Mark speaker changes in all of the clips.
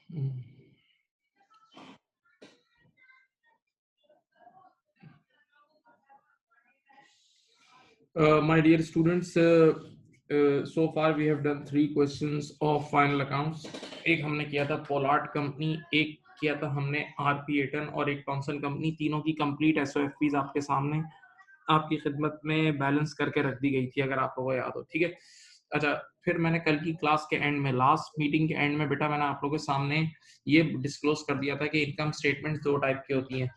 Speaker 1: My dear students, so far we have done 3 questions of final accounts. एक हमने किया था पोलार्ड कंपनी, एक किया था हमने आरपी एटन और एक टॉमसन कंपनी। तीनों की कंप्लीट एसओएफपीज आपके सामने आपकी खिदमत में बैलेंस करके रख दी गई थी, अगर आप लोगों को याद हो। ठीक है, अच्छा, फिर मैंने कल की क्लास के एंड में, लास्ट मीटिंग के एंड में बेटा, मैंने आप लोगों के सामने ये डिस्क्लोज कर दिया था कि इनकम स्टेटमेंट 2 टाइप की होती हैं।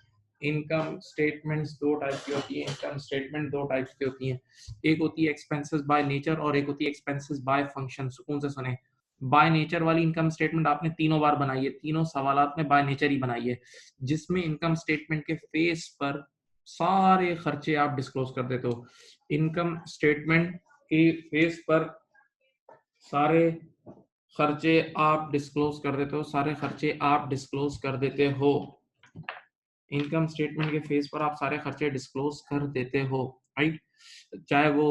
Speaker 1: इनकम स्टेटमेंट्स 2 टाइप की होती है। इनकम स्टेटमेंट 2 टाइप की होती हैं। एक होती है एक्सपेंसेस बाय नेचर और एक होती है एक्सपेंसेस बाय फंक्शन। सुकून से सुने, बाय नेचर वाली इनकम स्टेटमेंट आपने तीनों बार बनाई है, तीनों सवालात में बाय नेचर ही बनाई है, जिसमें इनकम स्टेटमेंट के फेस पर सारे खर्चे आप डिस्क्लोज कर देते हो। इनकम स्टेटमेंट के फेस पर सारे खर्चे आप डिस्क्लोज कर देते हो, सारे खर्चे आप डिस्क्लोज कर देते हो। इनकम स्टेटमेंट के फेस पर आप सारे खर्चे डिस्क्लोज कर देते हो, राइट? चाहे वो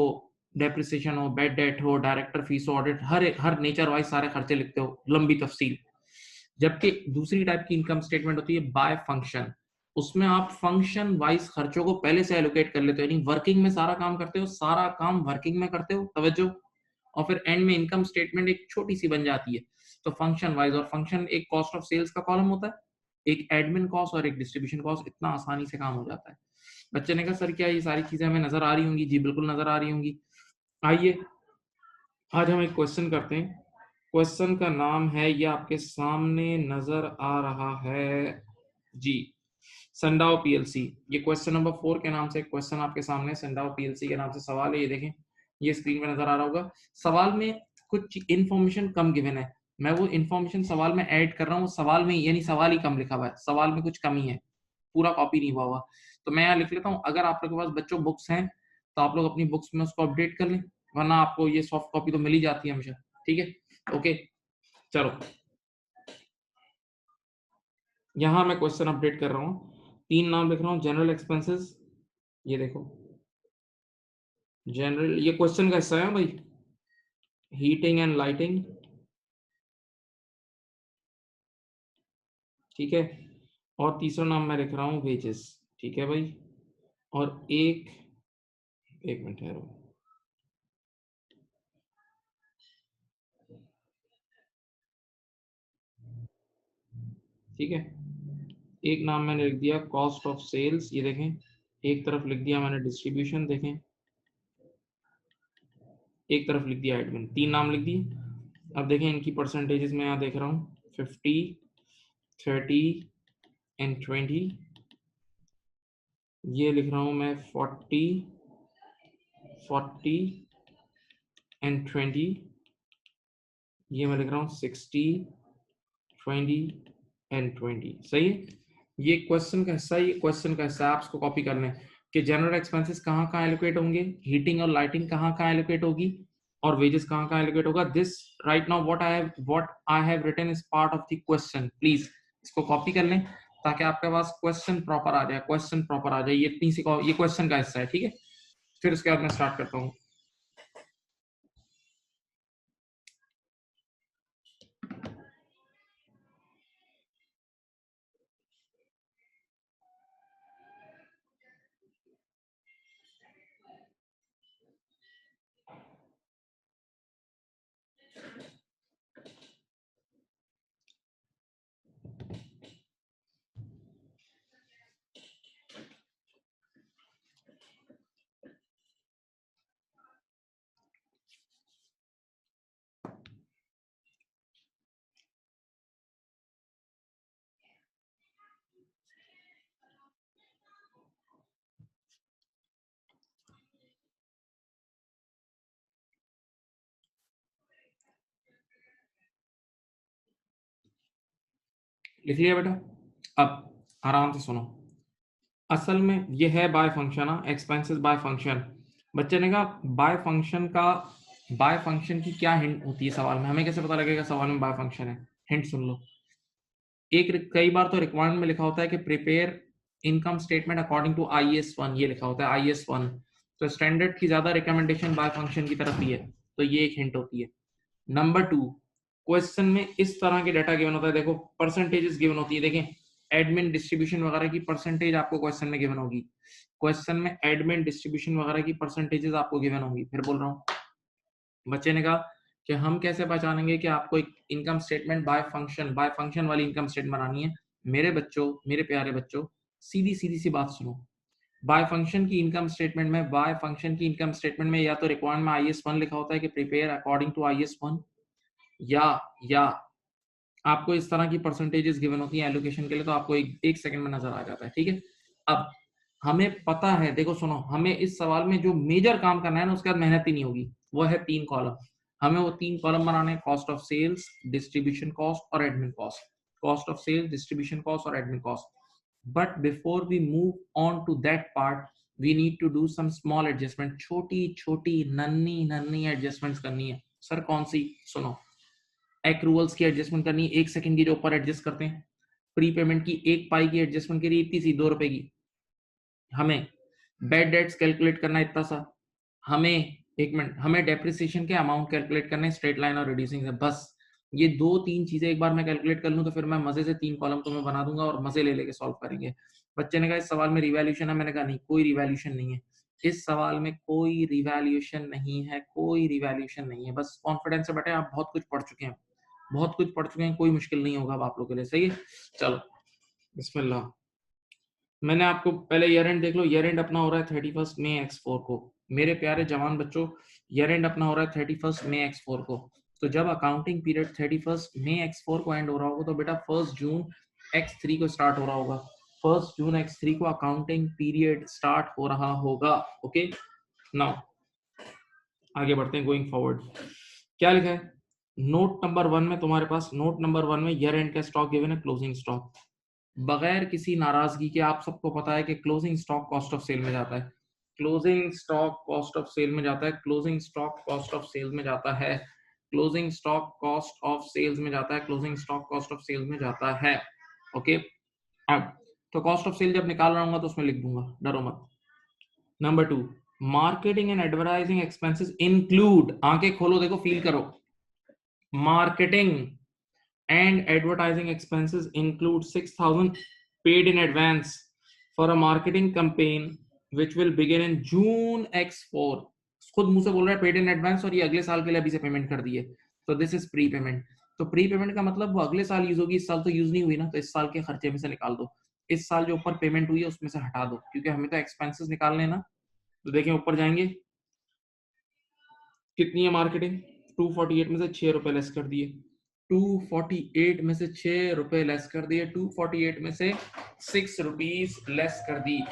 Speaker 1: डेप्रिसिएशन हो, बेड डेट हो, डायरेक्टर फीस हो, ऑडिट, हर नेचर वाइज सारे खर्चे लिखते हो, लंबी तफसील। जबकि दूसरी टाइप की इनकम स्टेटमेंट होती है बाय फंक्शन। उसमें आप फंक्शन वाइज खर्चों को पहले से एलोकेट कर लेते हो, यानी वर्किंग में सारा काम करते हो, सारा काम वर्किंग में करते हो, तवज्जो। और फिर एंड में इनकम स्टेटमेंट एक छोटी सी बन जाती है। तो फंक्शन वाइज, और फंक्शन एक कॉस्ट ऑफ सेल्स का कॉलम होता है, एक एडमिन कॉस्ट और एक डिस्ट्रीब्यूशन कॉस्ट। इतना आसानी से काम हो जाता है। बच्चे ने कहा सर क्या ये सारी चीजें हमें नजर आ रही होंगी? जी बिल्कुल नजर आ रही होंगी। आइए आज हम एक क्वेश्चन करते हैं। क्वेश्चन का नाम है, ये आपके सामने नजर आ रहा है जी, संडाओ पीएलसी। ये क्वेश्चन नंबर 4 के नाम से क्वेश्चन आपके सामने, संडाओ पीएलसी के नाम से सवाल है। ये देखें, ये स्क्रीन पे नजर आ रहा होगा। सवाल में कुछ इंफॉर्मेशन कम गिवन है, मैं वो इंफॉर्मेशन सवाल में ऐड कर रहा हूँ। सवाल में यानी सवाल ही कम लिखा हुआ है, सवाल में कुछ कमी है, पूरा कॉपी नहीं हुआ हुआ। तो मैं यहाँ लिख लेता हूँ। अगर आप लोगों के पास बच्चों बुक्स हैं तो आप लोग अपनी बुक्स में उसको अपडेट कर लें, वरना आपको ये सॉफ्ट कॉपी तो मिल ही जाती है हमेशा। ठीक है, ओके, चलो यहाँ मैं क्वेश्चन अपडेट कर रहा हूँ। 3 नाम लिख रहा हूँ। जनरल एक्सपेंसेस, ये देखो जनरल, ये क्वेश्चन का हिस्सा है भाई। हीटिंग एंड लाइटिंग, ठीक है। और तीसरा नाम मैं लिख रहा हूँ वेजेस, ठीक है भाई। और एक मिनट ठहरो, ठीक है। एक नाम मैंने लिख दिया कॉस्ट ऑफ सेल्स, ये देखें। एक तरफ लिख दिया मैंने डिस्ट्रीब्यूशन, देखें। एक तरफ लिख दिया एडमिन। 3 नाम लिख दिए। अब देखें इनकी परसेंटेजेस मैं यहाँ देख रहा हूँ, 50, 30 एंड 20। ये लिख रहा हूँ मैं 40, 40 एंड 20। ये मैं लिख रहा हूँ 60, 20 एंड 20। सही है। ये क्वेश्चन का हिस्सा, ये क्वेश्चन का हिस्सा आप इसको कॉपी कर लें कि जनरल एक्सपेंसेस कहाँ कहाँ एलोकेट होंगे, हीटिंग और लाइटिंग कहाँ कहाँ एलोकेट होगी, और वेजेस कहाँ कहाँ एलोकेट होगा। This right now what I have written is part of the question. Please इसको कॉपी कर लें ताकि आपके पास क्वेश्चन प्रॉपर आ जाए, क्वेश्चन प्रॉपर आ जाए। ये इतनी सी ये क्वेश्चन का हिस्सा है, ठीक है। फिर उसके बाद मैं स्टार्ट करता हूँ। लिख लिया बेटा? अब आराम से सुनो। असल में ये है by function, expenses by function. बच्चे ने कहा बाय फंक्शन का, बाय फंक्शन की क्या हिंट होती है सवाल में? हमें कैसे पता लगेगा सवाल में बाय फंक्शन है? हिंट सुन लो। कई बार तो रिक्वायरमेंट में लिखा होता है कि prepare income statement according to IAS 1, ये लिखा होता है IAS 1। तो स्टैंडर्ड की ज्यादा रिकमेंडेशन बाय फंक्शन की तरफ ही है, तो ये एक हिंट होती है। नंबर 2, क्वेश्चन में इस तरह के डाटा गिवन होता है, देखो परसेंटेजेस गिवन होती है, देखें एडमिन डिस्ट्रीब्यूशन वगैरह की परसेंटेज आपको क्वेश्चन में गिवन होगी, क्वेश्चन में एडमिन डिस्ट्रीब्यूशन वगैरह की परसेंटेजेस आपको गिवन होगी। फिर बोल रहा हूँ, बच्चे ने कहा कि हम कैसे पहचानेंगे कि आपको एक इनकम स्टेटमेंट बाय फंक्शन वाली इनकम स्टेटमेंट बनानी है। मेरे बच्चों, मेरे प्यारे बच्चों, सीधी सीधी सी बात सुनो, बाय फंक्शन की इनकम स्टेटमेंट में या तो रिक्वायरमेंट में IS1 लिखा होता है कि प्रिपेयर अकॉर्डिंग टू IS1, या आपको इस तरह की परसेंटेजेस गिवन होती हैं एलोकेशन के लिए, तो आपको एक सेकंड में नजर आ जाता है। ठीक है, अब हमें पता है, देखो सुनो, हमें इस सवाल में जो मेजर काम करना है ना, उसके बाद मेहनत ही नहीं होगी, वो है 3 कॉलम। हमें वो 3 कॉलम बनाने हैं, cost of sales, distribution cost और admin cost, cost of sales, distribution cost और admin cost. But before we move on to that part, we need to do some small adjustment, छोटी छोटी नन्ही नन्ही एडजस्टमेंट्स करनी है। सर कौन सी? सुनो, एक्रूवल्स की एडजस्टमेंट करनी है, 1 सेकंड की जो ऊपर एडजस्ट करते हैं, प्री पेमेंट की 1 पाई की एडजस्टमेंट करिए, इतनी सी 2 रुपए की। हमें बैड डेट्स कैलकुलेट करना है इतना सा, हमें एक मिनट, हमें डेप्रिसिएशन के अमाउंट कैलकुलेट करने, स्ट्रेट लाइन और रिड्यूसिंग से, बस ये 2-3 चीजें एक बार मैं कैलकुलेट कर लूं तो फिर मैं मजे से 3 कॉलम तुम्हें बना दूंगा और मजे ले लेके सॉल्व करेंगे। बच्चे ने कहा इस सवाल में रिवैल्यूएशन है, मैंने कहा नहीं, कोई रिवैल्यूएशन नहीं है इस सवाल में, कोई रिवैल्यूएशन नहीं है, कोई रिवैल्यूएशन नहीं है। बस कॉन्फिडेंस से बैठे, आप बहुत कुछ पढ़ चुके हैं, बहुत कुछ पढ़ चुके हैं, कोई मुश्किल नहीं होगा अब आप लोगों के लिए। सही है, चलो बिस्मिल्लाह। मैंने आपको पहले ईयर एंड देख लो, ईयर एंड अपना हो रहा है 31 मई X4 को। मेरे प्यारे जवान बच्चों, ईयर एंड अपना हो रहा है 31 मई X4 को। तो जब अकाउंटिंग पीरियड 31 मई X4 को एंड हो रहा होगा, तो बेटा 1 जून X3 को स्टार्ट हो रहा होगा। 1 जून X3 को अकाउंटिंग पीरियड स्टार्ट हो रहा होगा। ओके, नाउ आगे बढ़ते हैं, गोइंग फॉरवर्ड। क्या लिखा है नोट नंबर 1 में? तुम्हारे पास नोट नंबर 1 में ईयर एंड का स्टॉक गिवन है, क्लोजिंग स्टॉक। बगैर किसी नाराजगी के आप सबको पता है कि closing stock cost of sale में जाता है, closing stock cost of sale में जाता है, closing stock cost of sale में जाता है, closing stock cost of sales में जाता है, closing stock cost of sales में जाता है। ओके, अब तो कॉस्ट ऑफ सेल जब निकाल रहा हूँ तो उसमें लिख दूंगा, डरो मत। Number 2, marketing and advertising expenses include, आंखें खोलो देखो, फील करो, marketing and advertising expenses include 6,000 paid in advance for a marketing campaign which will begin in June X4। खुद मुंह से बोल रहा है पेड इन एडवांस, और ये अगले साल के लिए अभी से पेमेंट कर दी है, तो दिस इज प्री पेमेंट। तो प्री पेमेंट का मतलब वो अगले साल यूज होगी, इस साल तो यूज नहीं हुई ना, तो इस साल के खर्चे में से निकाल दो, इस साल जो ऊपर पेमेंट हुई है उसमें से हटा दो, क्योंकि हमें तो एक्सपेंसेस निकालने हैं ना। तो देखें ऊपर जाएंगे, कितनी है मार्केटिंग, 248 में से 6 रुपए लेस कर दिए, 248 में से 6 रुपए लेस कर दिए, 248 में से 6 रुपीज लेस कर दी,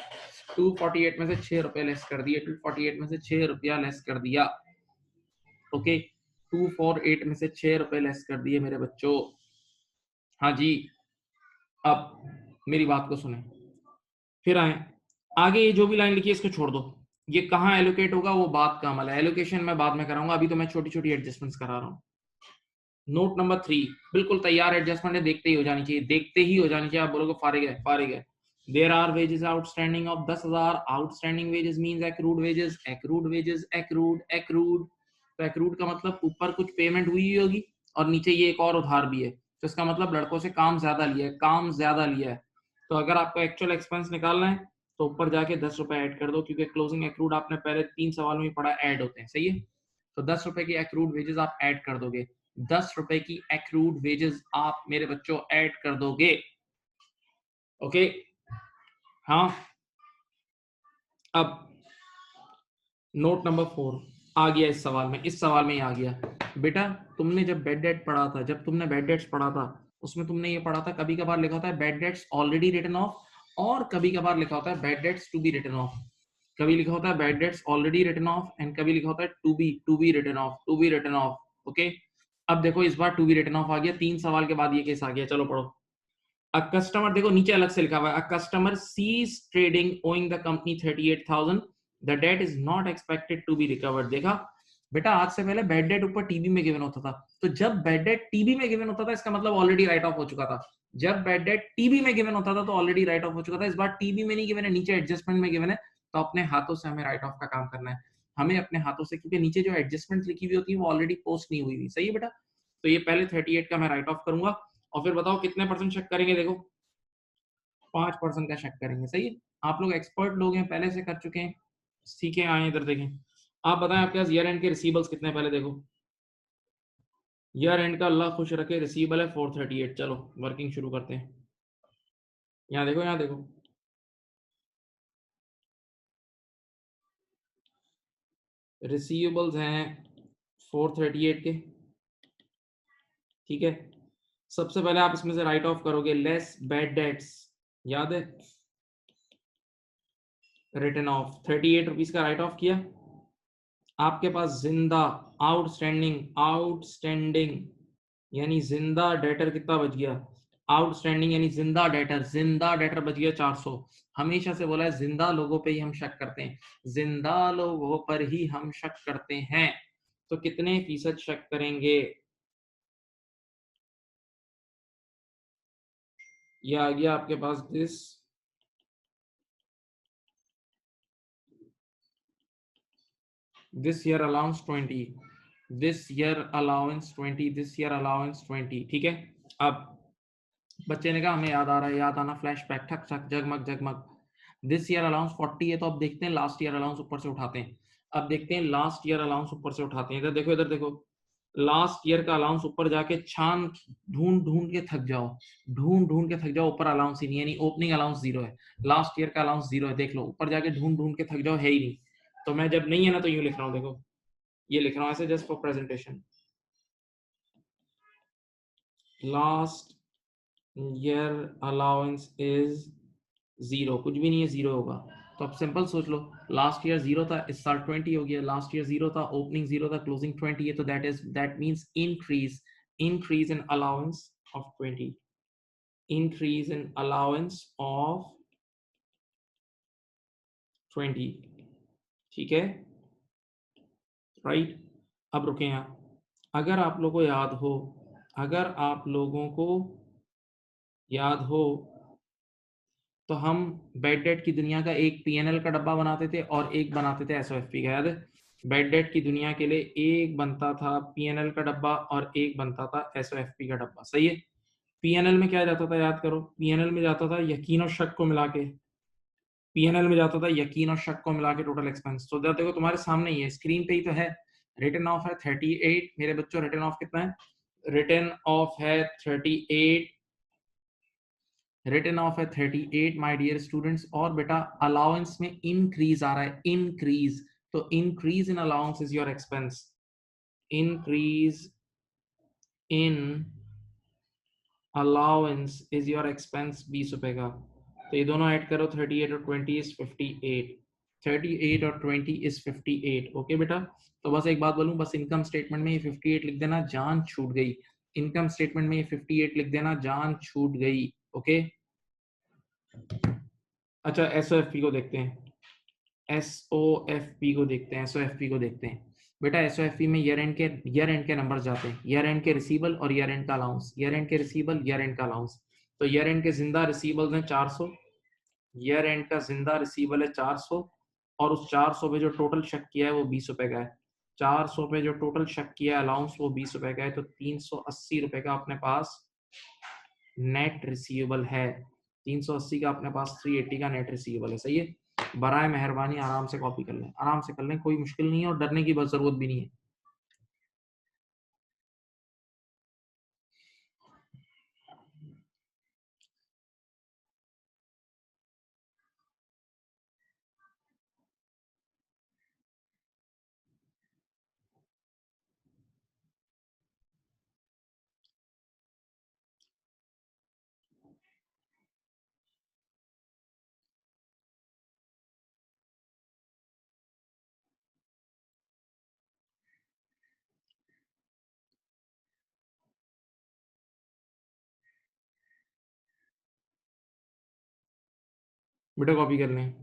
Speaker 1: 248 में से 6 रुपए लेस कर दिए, 248 में से 6 रुपया लेस कर दिया। ओके, 248 में से 6 रुपए लेस कर दिए मेरे बच्चों। हाँ जी, अब मेरी बात को सुने, फिर आए आगे, ये जो भी लाइन लिखी है इसको छोड़ दो, ये कहाँ एलोकेट होगा वो बात का अमल है, एलोकेशन मैं बाद में कराऊंगा, अभी तो मैं छोटी छोटी एडजस्टमेंट्स करा रहा हूँ। नोट नंबर 3 बिल्कुल तैयार एडजस्टमेंट है, देखते ही हो जानी चाहिए, देखते ही हो जानी चाहिए। आप बोलोगे फारिग है, फारिग है। There are wages outstanding of 10,000, outstanding wages means accrued wages, accrued wages, accrued accrued. तो एक्रूड का मतलब ऊपर कुछ पेमेंट हुई होगी और नीचे ये एक और उधार भी है, तो इसका मतलब लड़कों से काम ज्यादा लिया है, काम ज्यादा लिया है। तो अगर आपको एक्चुअल एक्सपेंस निकालना है तो ऊपर जाके 10 रुपए ऐड कर दो, क्योंकि क्लोजिंग एक्रूड आपने पहले 3 सवाल में ही पढ़ा, ऐड होते हैं। सही है, तो 10 रुपए की एक्रूड वेजेस आप ऐड कर दोगे, 10 रुपए की एक्रूड वेजेस आप मेरे बच्चों ऐड कर दोगे। ओके, हाँ, अब नोट नंबर 4 आ गया इस सवाल में, इस सवाल में ही आ गया। बेटा तुमने जब बैड डेट पढ़ा था, जब तुमने बैड डेट्स पढ़ा था, उसमें तुमने ये पढ़ा था कभी कभार लिखा होता है bad debts already written off, और कभी कभार लिखा होता है bad debts to be written off. कभी लिखा होता है bad debts already written off and कभी लिखा होता है to be written off, to be written off. Okay, अब देखो इस बार टू बी रिटन ऑफ आ गया, 3 सवाल के बाद ये केस आ गया। चलो पढ़ो। अ कस्टमर, देखो नीचे अलग से लिखा हुआ है, a customer ceased trading owing the company 38,000, the debt is not expected to be recovered. देखा बेटा, आज से पहले बैड डेट ऊपर टीबी में गिवन होता था, तो जब बैड डेट टीबी में गिवन होता था इसका मतलब ऑलरेडी राइट ऑफ हो चुका था। जब बैड डेट टीबी में गिवन होता था तो ऑलरेडी राइट ऑफ हो चुका था। इस बार टीबी में नहीं गिवन है, नीचे एडजस्टमेंट में गिवन है, तो अपने हाथों से हमें राइट ऑफ का काम करना है, हमें अपने हाथों से, क्योंकि नीचे जो एडजस्टमेंट लिखी हुई होती है वो ऑलरेडी पोस्ट नहीं हुई थी। सही है बेटा, तो ये पहले 38 का मैं राइट ऑफ करूंगा और फिर बताओ कितने परसेंट शक करेंगे। देखो 5% का शक करेंगे। सही है, आप लोग एक्सपर्ट लोग हैं, पहले से कर चुके हैं, सीखे आए। इधर देखें, आप बताएं आपके पास ईयर एंड के रिसीवेबल्स कितने हैं। पहले देखो ईयर एंड का अल्लाह खुश रखे रिसीवेबल है 438। चलो वर्किंग शुरू करते हैं। यहाँ देखो, यहाँ देखो, रिसीवेबल्स हैं 438 के। ठीक है, सबसे पहले आप इसमें से राइट ऑफ करोगे लेस बैड डेट्स, याद है, रिटर्न ऑफ 38 रुपीज का राइट ऑफ किया। आपके पास जिंदा आउटस्टैंडिंग यानी जिंदा डेटर कितना बच गया, आउटस्टैंडिंग यानी जिंदा डेटर बच गया 400। हमेशा से बोला है जिंदा लोगों पे ही हम शक करते हैं, जिंदा लोगों पर ही हम शक करते हैं। तो कितने फीसद शक करेंगे, ये आ गया आपके पास this year allowance 20, this year allowance 20, this year allowance 20। ठीक है, अब बच्चे ने कहा हमें याद आ रहा है, याद आना फ्लैशबैक, ठक ठक जगमग जगमग। दिस ईयर अलाउंस 40 है, तो अब देखते हैं लास्ट ईयर अलाउंस ऊपर से उठाते हैं। अब देखते हैं लास्ट ईयर अलाउंस ऊपर से उठाते हैं। इधर देखो, इधर देखो, लास्ट ईयर का अलाउंस ऊपर जाके छान ढूंढ ढूंढ के थक जाओ, ढूंढ ढूंढ के थक जाओ, ऊपर अलाउंस ही नहीं है, यानी ओपनिंग अलाउंस जीरो है, लास्ट ईयर का अलाउंस जीरो है। देख लो ऊपर जाके ढूंढ ढूंढ के थक जाओ, है ही नहीं। तो मैं जब नहीं है ना तो यूं लिख रहा हूँ, देखो ये लिख रहा हूँ ऐसे just for presentation, last year allowance is zero, कुछ भी नहीं है, जीरो होगा। तो अब सिंपल सोच लो, लास्ट ईयर जीरो था, इस साल 20 हो गया, लास्ट ईयर जीरो था, ओपनिंग जीरो था, क्लोजिंग 20 है, तो that means increase in allowance of 20, increase in allowance of 20। ठीक है, राइट। अब रुके यहाँ, अगर आप लोगों को याद हो, अगर आप लोगों को याद हो तो हम बेड डेट की दुनिया का एक पीएनएल का डब्बा बनाते थे और एक बनाते थे एसओएफपी का, याद है। बेड डेट की दुनिया के लिए एक बनता था पीएनएल का डब्बा और एक बनता था एसओएफपी का डब्बा। सही है, पीएनएल में क्या जाता था, याद करो, पीएनएल में जाता था यकीन और शक को मिला के, पीएनएल में जाता था यकीन और शक को मिला के टोटल एक्सपेंस। तो देखो तुम्हारे सामने ही है, स्क्रीन पे ही तो है, रिटर्न ऑफ है 38 मेरे बच्चों, रिटर्न ऑफ कितना है, रिटर्न ऑफ है 38, रिटर्न ऑफ है 38 माय डियर स्टूडेंट्स। और बेटा अलाउंस में इंक्रीज आ रहा है, इंक्रीज, तो increase in allowance is your expense, increase in allowance is your expense 20 रुपए का। तो ये दोनों ऐड करो, 38 और 20 इज 58, 38 और 20 इज 58। ओके बेटा, तो बस एक बात बोलूं, बस इनकम स्टेटमेंट में ये 58 लिख देना, जान छूट गई। इनकम स्टेटमेंट में ये 58 लिख देना, जान छूट गई। ओके, अच्छा एसओएफपी को देखते हैं, एसओएफपी को देखते हैं, एसओएफपी को देखते हैं। बेटा एसओएफपी में ईयर एंड के नंबर जाते हैं, ईयर एंड के रिसीबल और ईयर एंड का अलाउंस, ईयर एंड के रिसीबल, ईयर एंड का अलाउंस। तो ईयर एंड के जिंदा रिसीबल्स हैं 400, ईयर एंड का जिंदा रिसीबल है 400, और उस 400 पे जो टोटल शक किया है वो 20 रुपए का है। 400 पे जो टोटल शक किया है अलाउंस वो 20 रुपए का है, तो 380 रुपए का अपने पास नेट रिसीवेबल है। 380 का अपने पास 380 का नेट रिसीवेबल है। सही है, बराए मेहरबानी आराम से कॉपी कर लें, आराम से कर लें, कोई मुश्किल नहीं है और डरने की बस जरूरत भी नहीं है। बेटा कॉपी कर लें।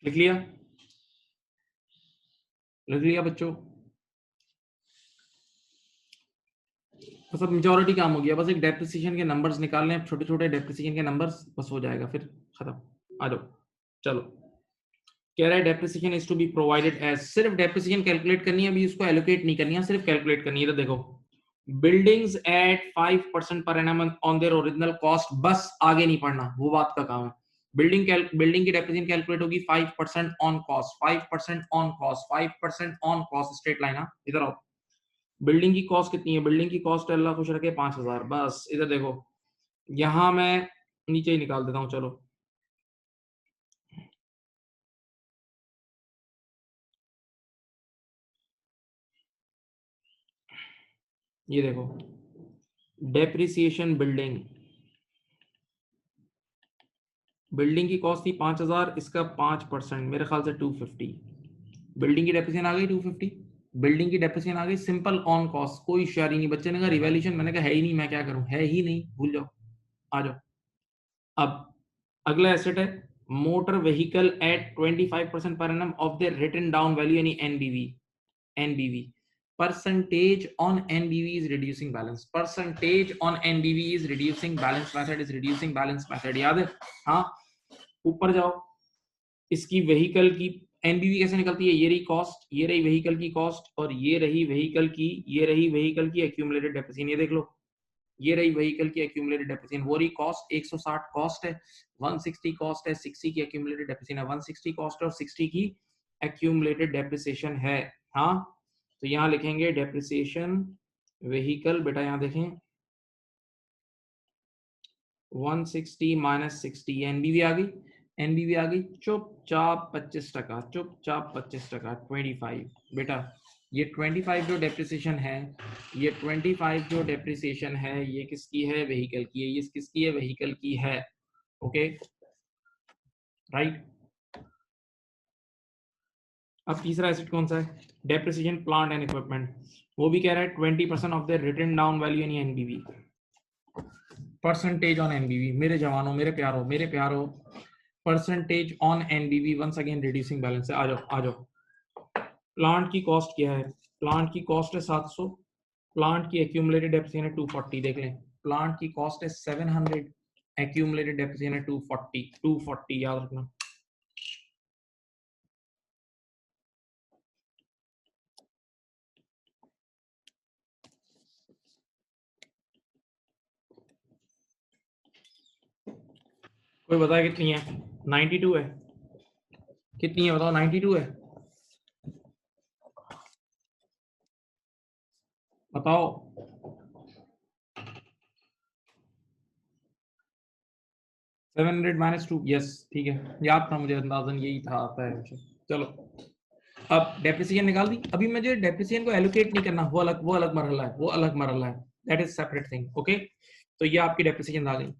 Speaker 1: लिख लिया? लिख लिया बच्चों? तो सब मेजॉरिटी काम हो गया, बस एक डेप्रिसिएशन के नंबर्स निकालने हैं, छोटे छोटे डेप्रिसिएशन के नंबर्स, बस हो जाएगा, फिर खत्म। आ जाओ, चलो। कह रहा है depreciation is to be provided as, सिर्फ डेप्रिसिएशन कैलकुलेट करनी है, अभी उसको एलोकेट नहीं करनी है, सिर्फ कैलकुलेट करनी है। तो देखो, buildings eight 5% per annum on their original cost, बस आगे नहीं पढ़ना, वो बात का काम है। बिल्डिंग की डेप्रिसिएशन कैलकुलेट होगी 5% on cost, 5% on cost, 5% on cost, straight line. इधर आओ, बिल्डिंग की कॉस्ट कितनी है? बिल्डिंग की कॉस्ट अल्लाह खुश रखे 5000, बस इधर देखो, यहां मैं नीचे ही निकाल देता हूं, चलो। ये देखो, डेप्रिसिएशन बिल्डिंग, बिल्डिंग की कॉस्ट थी 5000, इसका 5% मेरे ख्याल से 250, बिल्डिंग की डेप्रिसिएशन आ गई 250, बिल्डिंग की डेप्रिसिएशन आ गई सिंपल ऑन कॉस्ट, कोई शेयरिंग नहीं। बच्चे ने कहा रिवैल्यूएशन, मैंने कहा है ही नहीं, मैं क्या करूं, है ही नहीं, भूल जाओ, आ जाओ। अब अगला एसेट है motor vehicle at 25% per annum of the written down value, यानी NBV. एनबीवी percentage on NBV is reducing balance, percentage on NBV is reducing balance method, is reducing balance method, याद है? हाँ, ऊपर जाओ, इसकी व्हीकल की एनबीवी कैसे निकलती है? ये रही कॉस्ट, ये रही व्हीकल की कॉस्ट, और ये रही व्हीकल की, ये रही व्हीकल की एक्यूमुलेटेड डेप्रिसिएशन। ये देख लो, ये रही व्हीकल की एक्यूमुलेटेड डेप्रिसिएशन, वो रही कॉस्ट 160 कॉस्ट है, 160 कॉस्ट है, 60 की एक्यूमुलेटेड डेप्रिसिएशन है, 160 कॉस्ट और 60 की एक्यूमुलेटेड डेप्रिसिएशन है। हाँ, तो यहां लिखेंगे डेप्रिसिएशन व्हीकल, बेटा यहां देखें, 160 माइनस 60, एनबीवी आ गई, एनबीवी आ गई, चुपचाप 25%, चुपचाप 25%, 25 बेटा। ये 25 जो डेप्रिसिएशन है, ये 25 जो डेप्रिसिएशन है, ये किसकी है? व्हीकल की है, ये किसकी है? व्हीकल की है। Okay, right. अब तीसरा एसेट कौन सा है? डेप्रिसिएशन प्लांट एंड इक्विपमेंट, वो भी कह रहा है 20% of the written down value यानी एनबीवी, परसेंटेज ऑन एनबीवी। मेरे जवानों, मेरे प्यारों, मेरे प्यारों, percentage on NBV, once again reducing balance है। आ जाओ, आ जाओ। प्लांट की कॉस्ट क्या है? प्लांट की कॉस्ट है 700, प्लांट की एक्यूमुलेटेड डेप्रिसिएशन है 240, देख लें, प्लांट की कॉस्ट है 700, एक्यूमुलेटेड डेप्रिसिएशन है 240, 240 याद रखना। कोई बताए कितनी है? 92 है? कितनी है बताओ? 92 है? बताओ। 700 माइनस 2, यस, ठीक है, याद था मुझे, अंदाजन यही था, आता है मुझे। चलो, अब डेप्रिसिएशन निकाल दी, अभी मुझे डेप्रिसिएशन को एलोकेट नहीं करना, वो अलग मरहला है, वो अलग मरहला है, that is separate thing. Okay, तो ये आपकी डेप्रिसिएशन आ गई।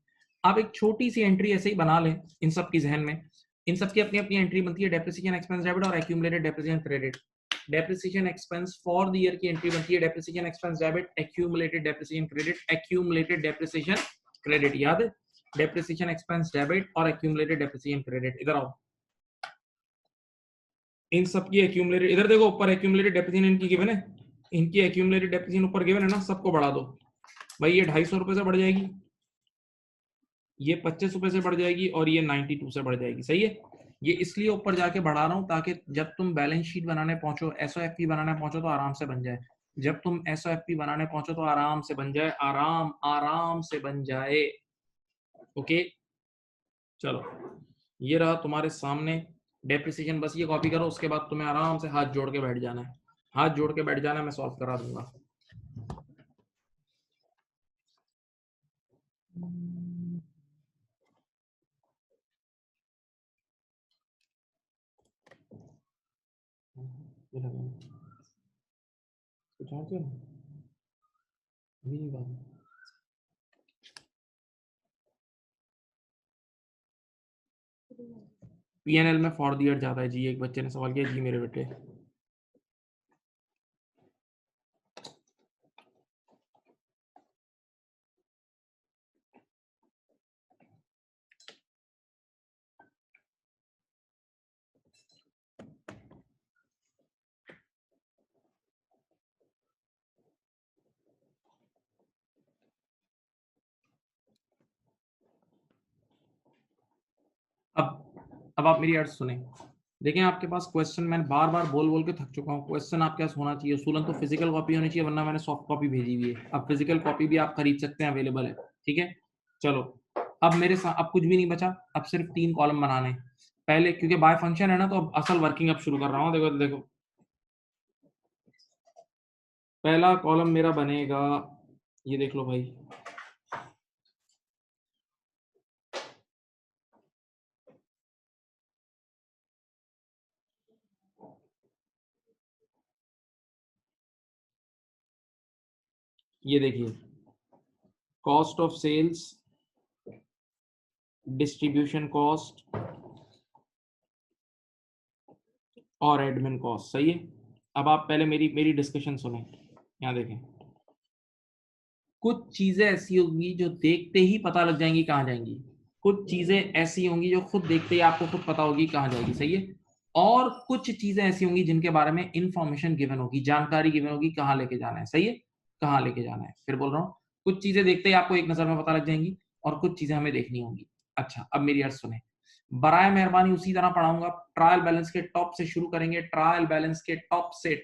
Speaker 1: आप एक छोटी सी एंट्री ऐसे ही बना लें इन सब की जहन में, इन सब की अपनी अपनी एंट्री बनती है, डेप्रिसिएशन एक्सपेंस डेबिट और accumulated depreciation credit. Depreciation expense for the year की एंट्री बनती है depreciation expense debit, accumulated depreciation credit, accumulated depreciation credit, याद है? डेप्रिसिएशन एक्सपेंस डेबिट और एक्यूमुलेटेड डेप्रिसिएशन क्रेडिट। इधर आओ, इन सब की एक्यूमुलेटेड, इधर देखो ऊपर एक्यूमुलेटेड डेप्रिसिएशन इनकी गिवन है, इनकी एक्यूमुलेटेड डेप्रिसिएशन ऊपर गिवन है ना, सबको बढ़ा दो भाई, ये 250 रुपए से बढ़ जाएगी, ये 25 रुपए से बढ़ जाएगी, और ये 92 से बढ़ जाएगी, सही है? ये इसलिए ऊपर जाके बढ़ा रहा हूं ताकि जब तुम बैलेंस शीट बनाने पहुंचो, एसओएफपी बनाने पहुंचो, तो आराम से बन जाए। जब तुम एसओएफपी बनाने पहुंचो तो आराम से बन जाए, आराम आराम से बन जाए। ओके, चलो, ये रहा तुम्हारे सामने डेप्रिसिएशन, बस ये कॉपी करो, उसके बाद तुम्हें आराम से हाथ जोड़ के बैठ जाना है, हाथ जोड़ के बैठ जाना है, मैं सॉल्व करा दूंगा। कुछ और क्यों? अभी नहीं बात। पीएनएल में फॉर द ईयर ज्यादा है जी, एक बच्चे ने सवाल किया जी मेरे बेटे। अब आप मेरी अर्ज सुने। देखें आपके पास क्वेश्चन मैं बार बार बोल बोल के थक चुका हूँ। क्वेश्चन आपके पास होना चाहिए। उसूलन तो फिजिकल कॉपी होनी चाहिए, वरना मैंने सॉफ्ट कॉपी भेजी हुई है। अब फिजिकल कॉपी भी आप खरीद सकते हैं, अवेलेबल है। ठीक है, चलो अब मेरे साथ अब कुछ भी नहीं बचा। अब सिर्फ 3 कॉलम बनाने पहले, क्योंकि बाय फंक्शन है ना, तो अब असल वर्किंग अब शुरू कर रहा हूँ। देखो देखो, पहला कॉलम मेरा बनेगा, ये देख लो भाई, ये देखिए, cost of sales, distribution cost और एडमिन कॉस्ट। सही है। अब आप पहले मेरी मेरी डिस्कशन सुने। यहाँ देखें, कुछ चीजें ऐसी होंगी जो देखते ही पता लग जाएंगी कहाँ जाएंगी। कुछ चीजें ऐसी होंगी जो खुद देखते ही आपको खुद पता होगी कहाँ जाएगी। सही है। और कुछ चीजें ऐसी होंगी जिनके बारे में इंफॉर्मेशन गिवन होगी, जानकारी गिवन होगी, कहाँ लेके जाना है। सही है, कहाँ लेके जाना है। फिर बोल रहा हूँ, कुछ चीजें देखते ही आपको एक नजर में पता लग जाएंगी और कुछ चीजें हमें देखनी होंगी। अच्छा, अब मेरी अर्ज सुने। बराए मेहरबानी उसी तरह पढ़ाऊंगा। ट्रायल बैलेंस के टॉप से शुरू करेंगे। ट्रायल बैलेंस के टॉप से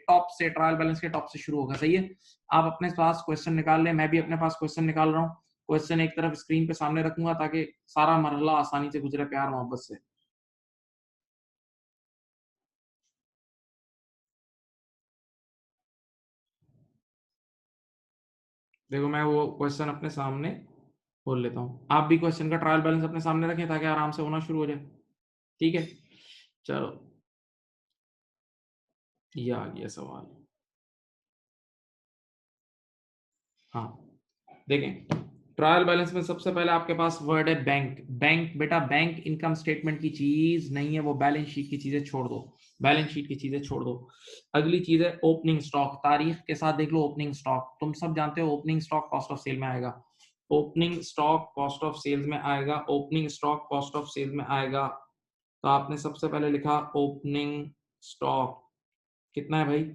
Speaker 1: ट्रायल बैलेंस के टॉप से शुरू होगा। सही है। आप अपने पास क्वेश्चन निकाल लें, मैं भी अपने पास क्वेश्चन निकाल रहा हूँ। क्वेश्चन एक तरफ स्क्रीन पे सामने रखूंगा ताकि सारा मरहला आसानी से गुजरे, प्यार मोहब्बत से। देखो मैं वो क्वेश्चन अपने सामने खोल लेता हूँ। आप भी क्वेश्चन का ट्रायल बैलेंस अपने सामने रखें ताकि आराम से होना शुरू हो जाए। ठीक है, चलो ये आ गया सवाल। हाँ, देखें, ट्रायल बैलेंस में सबसे पहले आपके पास वर्ड है बैंक। बैंक बेटा, बैंक इनकम स्टेटमेंट की चीज नहीं है, वो बैलेंस शीट की चीजें छोड़ दो। बैलेंस शीट की चीजें छोड़ दो। अगली चीज है ओपनिंग स्टॉक। तारीख के साथ देख लो ओपनिंग स्टॉक। तुम सब जानते हो opening stock cost of sale में आएगा। Opening stock cost of sales में आएगा। Opening stock cost of sale में आएगा। तो आपने सबसे पहले लिखा ओपनिंग स्टॉक कितना है भाई।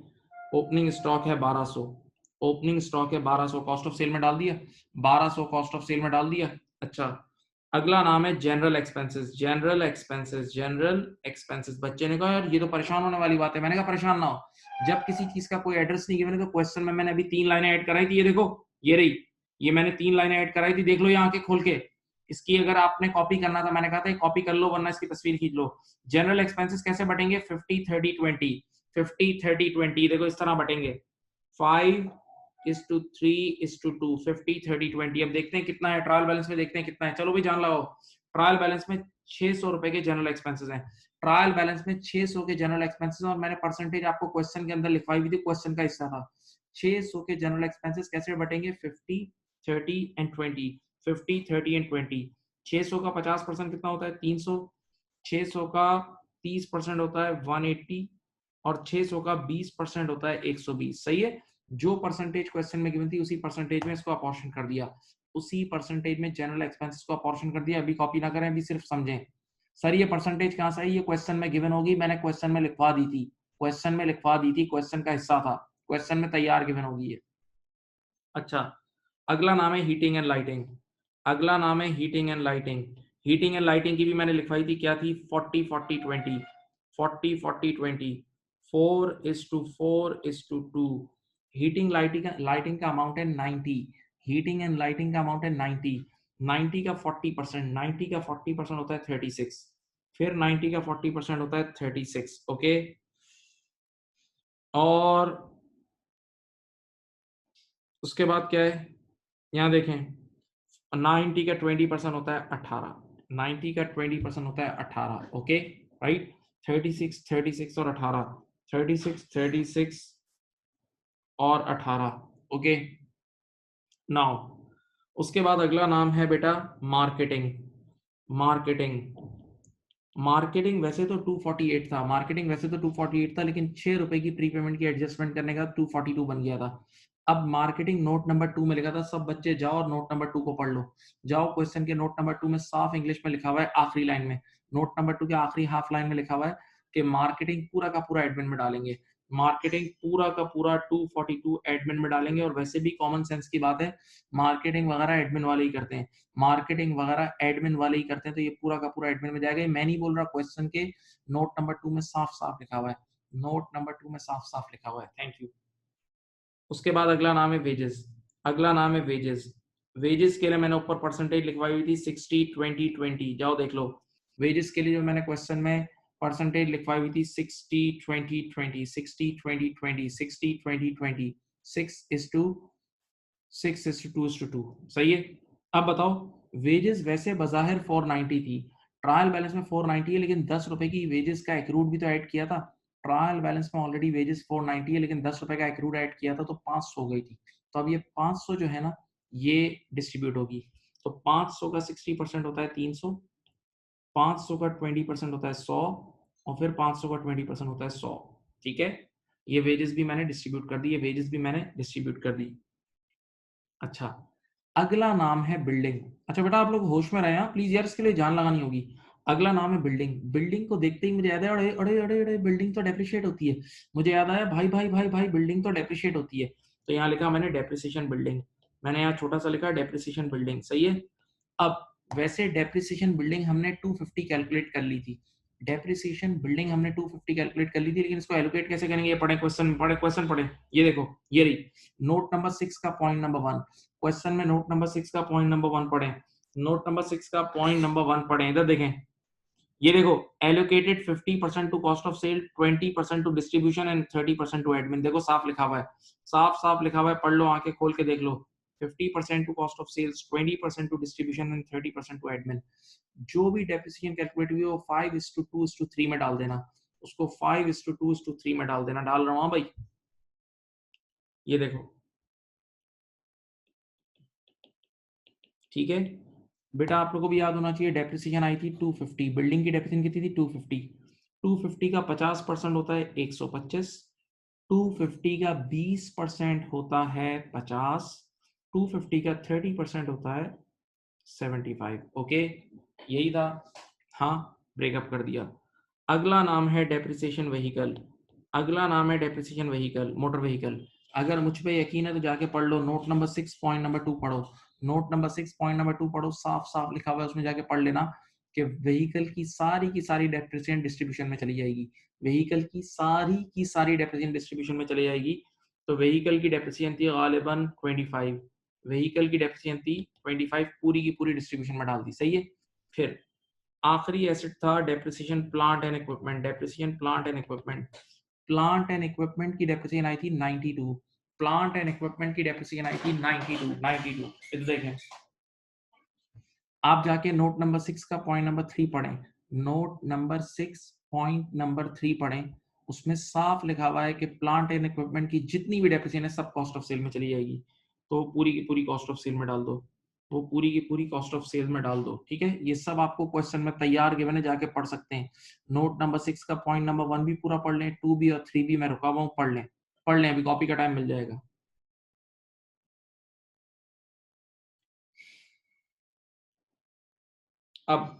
Speaker 1: ओपनिंग स्टॉक है 1200। ओपनिंग स्टॉक है 1200, कॉस्ट ऑफ सेल में डाल दिया। 1200 कॉस्ट ऑफ सेल में डाल दिया। अच्छा, अगला नाम है general expenses. General expenses, general expenses. बच्चे ने कहा यार ये तो परेशान होने वाली बात है। मैंने कहा परेशान ना हो। जब किसी चीज का कोई एड्रेस नहीं गिवन है तो क्वेश्चन में मैंने अभी 3 लाइनें ऐड कराई थी। ये देखो, ये रही, ये मैंने 3 लाइनें ऐड कराई थी। देख लो यहाँ के खोल के। इसकी अगर आपने कॉपी करना था, मैंने कहा था कॉपी कर लो, वरना इसकी तस्वीर खींच लो। जनरल एक्सपेंसेस कैसे बटेंगे? 50-30-20। 50-30-20 देखो इस तरह बटेंगे। 5:3:2, 50-30-20। अब देखते हैं कितना है ट्रायल बैलेंस में, देखते हैं कितना है। चलो भाई जान लाओ। ट्रायल बैलेंस में 600 रुपए के जनरल एक्सपेंसेस हैं। ट्रायल बैलेंस में 600 के जनरल एक्सपेंसेस, और मैंने परसेंटेज आपको क्वेश्चन के अंदर लिखवाई हुई थी, क्वेश्चन का हिस्सा था। 600 के जनरल एक्सपेंसेस कैसे बटेंगे? 50-30-20। 50-30-20। 600 का 50% कितना होता है? 300। 600 का 30% होता है 180, और 600 का 20% होता है 120। सही है। जो परसेंटेज क्वेश्चन में गिवन थी उसी परसेंटेज में इसको अपॉर्शन कर दिया। उसी परसेंटेज में जनरल एक्सपेंसेस को अपॉर्शन कर दिया। अभी कॉपी ना करें, अभी सिर्फ समझें। सर ये परसेंटेज कहाँ से आई? ये क्वेश्चन में गिवन होगी, मैंने क्वेश्चन में लिखवा दी थी। क्वेश्चन में लिखवा दी थी, क्वेश्चन का हिस्सा था। क्वेश्चन में तैयार गिवन होगी ये। अच्छा, अगला नाम है हीटिंग एंड लाइटिंग। अगला नाम है heating and lighting. Heating and lighting की भी मैंने लिखवाई थी, क्या थी? 40-40-20। 40-40-20। 4:4:2। हीटिंग लाइटिंग का अमाउंट है 90। हीटिंग एंड लाइटिंग का अमाउंट है 90। 90 का 40%, 90 का 40% होता है 36। फिर 90 का 40% होता है 36। ओके, और उसके बाद क्या है? यहाँ देखें, 90 का 20% होता है 18। 90 का 20% होता है 18। Okay, right. 36, 36 और 18। 36, 36 और 18। ओके, नाउ उसके बाद अगला नाम है बेटा मार्केटिंग। मार्केटिंग। मार्केटिंग वैसे तो 248 था। मार्केटिंग वैसे तो 248 था, लेकिन 6 रुपए की प्रीपेमेंट की एडजस्टमेंट करने का 242 बन गया था। अब मार्केटिंग नोट नंबर 2 में लिखा था। सब बच्चे जाओ और नोट नंबर 2 को पढ़ लो। जाओ, क्वेश्चन के नोट नंबर 2 में साफ इंग्लिश में लिखा हुआ है, आखिरी लाइन में, नोट नंबर 2 के आखिरी हाफ लाइन में लिखा हुआ है कि मार्केटिंग पूरा का पूरा एडमिन में डालेंगे। मार्केटिंग पूरा का पूरा 242 एडमिन में डालेंगे, और वैसे भी कॉमन सेंस की बात है, मार्केटिंग वगैरह एडमिन वाले ही करते हैं, मार्केटिंग वगैरह एडमिन वाले ही करते हैं, तो ये पूरा का पूरा एडमिन में जाएगा। मैं नहीं बोल रहा, क्वेश्चन के नोट नंबर 2 में साफ साफ लिखा हुआ है, नोट नंबर 2 में साफ साफ लिखा हुआ है। Thank you. उसके बाद अगला नाम है वेजेस, अगला नाम है वेजेस। वेजेस के लिए मैंने ऊपर परसेंटेज लिखवाई हुई थी 60-20-20, जाओ देख लो। वेजेस के लिए जो मैंने क्वेश्चन में परसेंटेज लिखवाई हुई थी 60-20-20, 60-20-20, 60-20-20, 6:2:2, सही है। अब बताओ, वेजेस वैसे बजाहिर 490 थी, ट्रायल बैलेंस में 490 है, लेकिन 10 रुपए की वेजेस का एक्रूड भी तो ऐड किया था। ट्रायल बैलेंस में ऑलरेडी वेजेस 490 है, लेकिन 10 रुपए का एक्रूड ऐड किया था, तो 500 हो गई थी। तो अब ये 500 जो है ना, ये डिस्ट्रीब्यूट होगी। तो 500 का 60% होता है 300, 500 का 20% होता है 100, और फिर 500 का 20% होता है 100। ठीक है, ये वेजेस भी मैंने डिस्ट्रीब्यूट कर दी, ये वेजेस भी मैंने डिस्ट्रीब्यूट कर दी। अच्छा, अगला नाम है बिल्डिंग। अच्छा बेटा, आप लोग होश में रहे हैं प्लीज यार, इसके लिए जान लगानी होगी। अगला नाम है बिल्डिंग। बिल्डिंग को देखते ही मुझे याद है, अरे अरे अरे अरे, बिल्डिंग तो डेप्रिशिएट होती है। मुझे याद आया, भाई भाई भाई भाई, बिल्डिंग तो डेप्रिशिएट होती है। तो यहाँ लिखा मैंने डेप्रिसिएशन बिल्डिंग, मैंने यहाँ छोटा सा लिखा डेप्रिसिएशन बिल्डिंग, सही है। अब वैसे डेप्रिसिएशन बिल्डिंग हमने 250 कैलकुलेट कर ली थी, डेप्रिसिएशन बिल्डिंग हमने 250 कैलकुलेट कर ली थी, लेकिन इसको एलोकेट कैसे करेंगे, ये पढ़े क्वेश्चन, पढ़े क्वेश्चन पढ़े। ये देखो, ये रही नोट नंबर 6 का पॉइंट नंबर 1, क्वेश्चन में नोट नंबर 6 का पॉइंट नंबर 1 पढ़े, नोट नंबर 6 का पॉइंट नंबर 1 पढ़े, इधर देखें। ये देखो, allocated 50% to cost of sale, 20% to distribution and 30% to admin. देखो साफ लिखा हुआ है, साफ साफ लिखा हुआ है, पढ़ लो, आंखें खोल के देख लो। 50% to cost of sales, 20% to distribution and 30% to admin. जो भी डेप्रिसिएशन कैलकुलेट हुई है वो 5:2:3 में डाल देना, उसको 5:2:3 में डाल देना। डाल रहा हूँ भाई, ये देखो, ठीक है बेटा। आप लोगों को भी याद होना चाहिए, डेप्रिसिएशन आई थी 250, बिल्डिंग की डेप्रिसिएशन कितनी थी 250। 250 का 50% होता है 125, 250 का 20% होता है 50, 250 का 30% होता है 75। ओके, यही था। हाँ, ब्रेकअप कर दिया। अगला नाम है डेप्रिसिएशन व्हीकल, अगला नाम है डेप्रिसिएशन व्हीकल, मोटर व्हीकल। अगर मुझ पे यकीन है तो जाके पढ़ लो, नोट नंबर 6 पॉइंट नंबर 2 पढ़ो, नोट नंबर 6 पॉइंट नंबर 2 पढ़ो, साफ साफ लिखा हुआ है, उसमें जाके पढ़ लेना कि व्हीकल की सारी डेप्रिसिएशन डिस्ट्रीब्यूशन में चली जाएगी, व्हीकल की सारी डेप्रिसिएशन डिस्ट्रीब्यूशन में चली जाएगी। तो व्हीकल की डेप्रिसिएशन थी गालिबन 25, व्हीकल की डेप्रिसिएशन थी 25, पूरी की पूरी डिस्ट्रीब्यूशन में डाल दी, सही है। फिर आखिरी एसेट था depreciation plant and equipment, depreciation plant and equipment. Plant and equipment की डेप्रिसिएशन आई थी 92, प्लांट एंड इक्विपमेंट की डेप्रिसिएशन आई थी 92। इधर देखें, आप जाके नोट नंबर 6 का पॉइंट नंबर 3 पढ़ें, नोट नंबर 6 पॉइंट नंबर 3 पढ़ें, उसमें साफ लिखा हुआ है कि प्लांट एंड इक्विपमेंट की जितनी भी डेप्रिसिएशन है सब कॉस्ट ऑफ सेल में चली जाएगी। तो पूरी की पूरी कॉस्ट ऑफ सेल में डाल दो, वो पूरी की पूरी कॉस्ट ऑफ सेल में डाल दो। ठीक है, ये सब आपको क्वेश्चन में तैयार गिवन है, जाके पढ़ सकते हैं। नोट नंबर 6 का पॉइंट नंबर 1 भी पूरा पढ़ लें, 2 भी और 3 भी मैं रुका हुआ हूँ, पढ़ लें, पढ़ लें, अभी कॉपी का टाइम मिल जाएगा। अब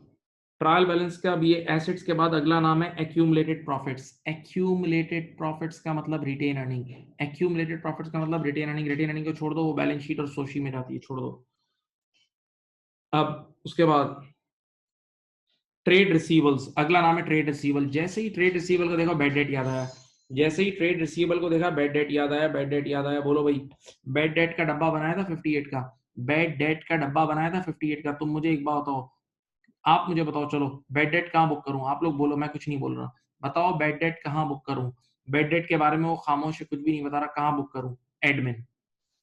Speaker 1: ट्रायल बैलेंस का भी, एसेट्स के बाद अगला नाम है एक्यूमुलेटेड प्रॉफिट्स। एक्यूमुलेटेड प्रॉफिट्स का मतलब रिटेन अर्निंग, एक्यूमुलेटेड प्रॉफिट्स का मतलब रिटेन अर्निंग। रिटेन अर्निंग को छोड़ दो, वो बैलेंस शीट और सोशी में जाती है, छोड़ दो। अब उसके बाद ट्रेड रिसीवल्स, अगला नाम है ट्रेड रिसीवल। जैसे ही ट्रेड रिसीवल को देखा बैड डेट याद आया, जैसे ही ट्रेड रिसीवल को देखा बैड डेट याद आया, बैड डेट याद आया। बोलो भाई, बैड डेट का डब्बा बनाया था 58 का, बैड डेट का डब्बा बनाया था 58 का। तुम मुझे एक बात बताओ, आप मुझे बताओ, चलो बेड डेट कहाँ बुक करूं, आप लोग बोलो, मैं कुछ नहीं बोल रहा, बताओ बेड डेट कहाँ बुक करूं। बेड डेट के बारे में वो खामोश है, कुछ भी नहीं बता रहा, कहाँ बुक करूं। एडमिन,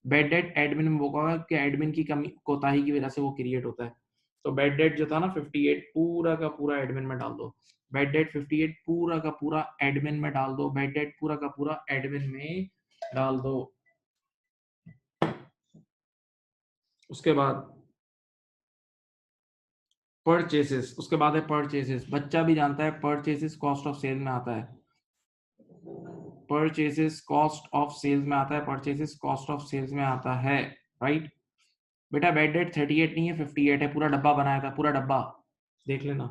Speaker 1: बेड डेट एडमिन में बुक होगा कि एडमिन की कमी कोताही की वजह से वो क्रिएट होता है। तो बेड डेट जो था ना 58, पूरा का पूरा एडमिन में डाल दो। बेड डेट 58 पूरा का पूरा एडमिन में डाल दो, बेड डेट पूरा का पूरा एडमिन में डाल दो। उसके बाद परचेसेस, उसके बाद है परचेसेस। बच्चा भी जानता है परचेसेस कॉस्ट ऑफ सेल में आता है, परचेसेस कॉस्ट ऑफ सेल्स में आता है, परचेसेस कॉस्ट ऑफ सेल्स में आता है, राइट। बेटा बेड डेट 38 नहीं है, 58 है, पूरा डब्बा बनाया था, पूरा डब्बा देख लेना।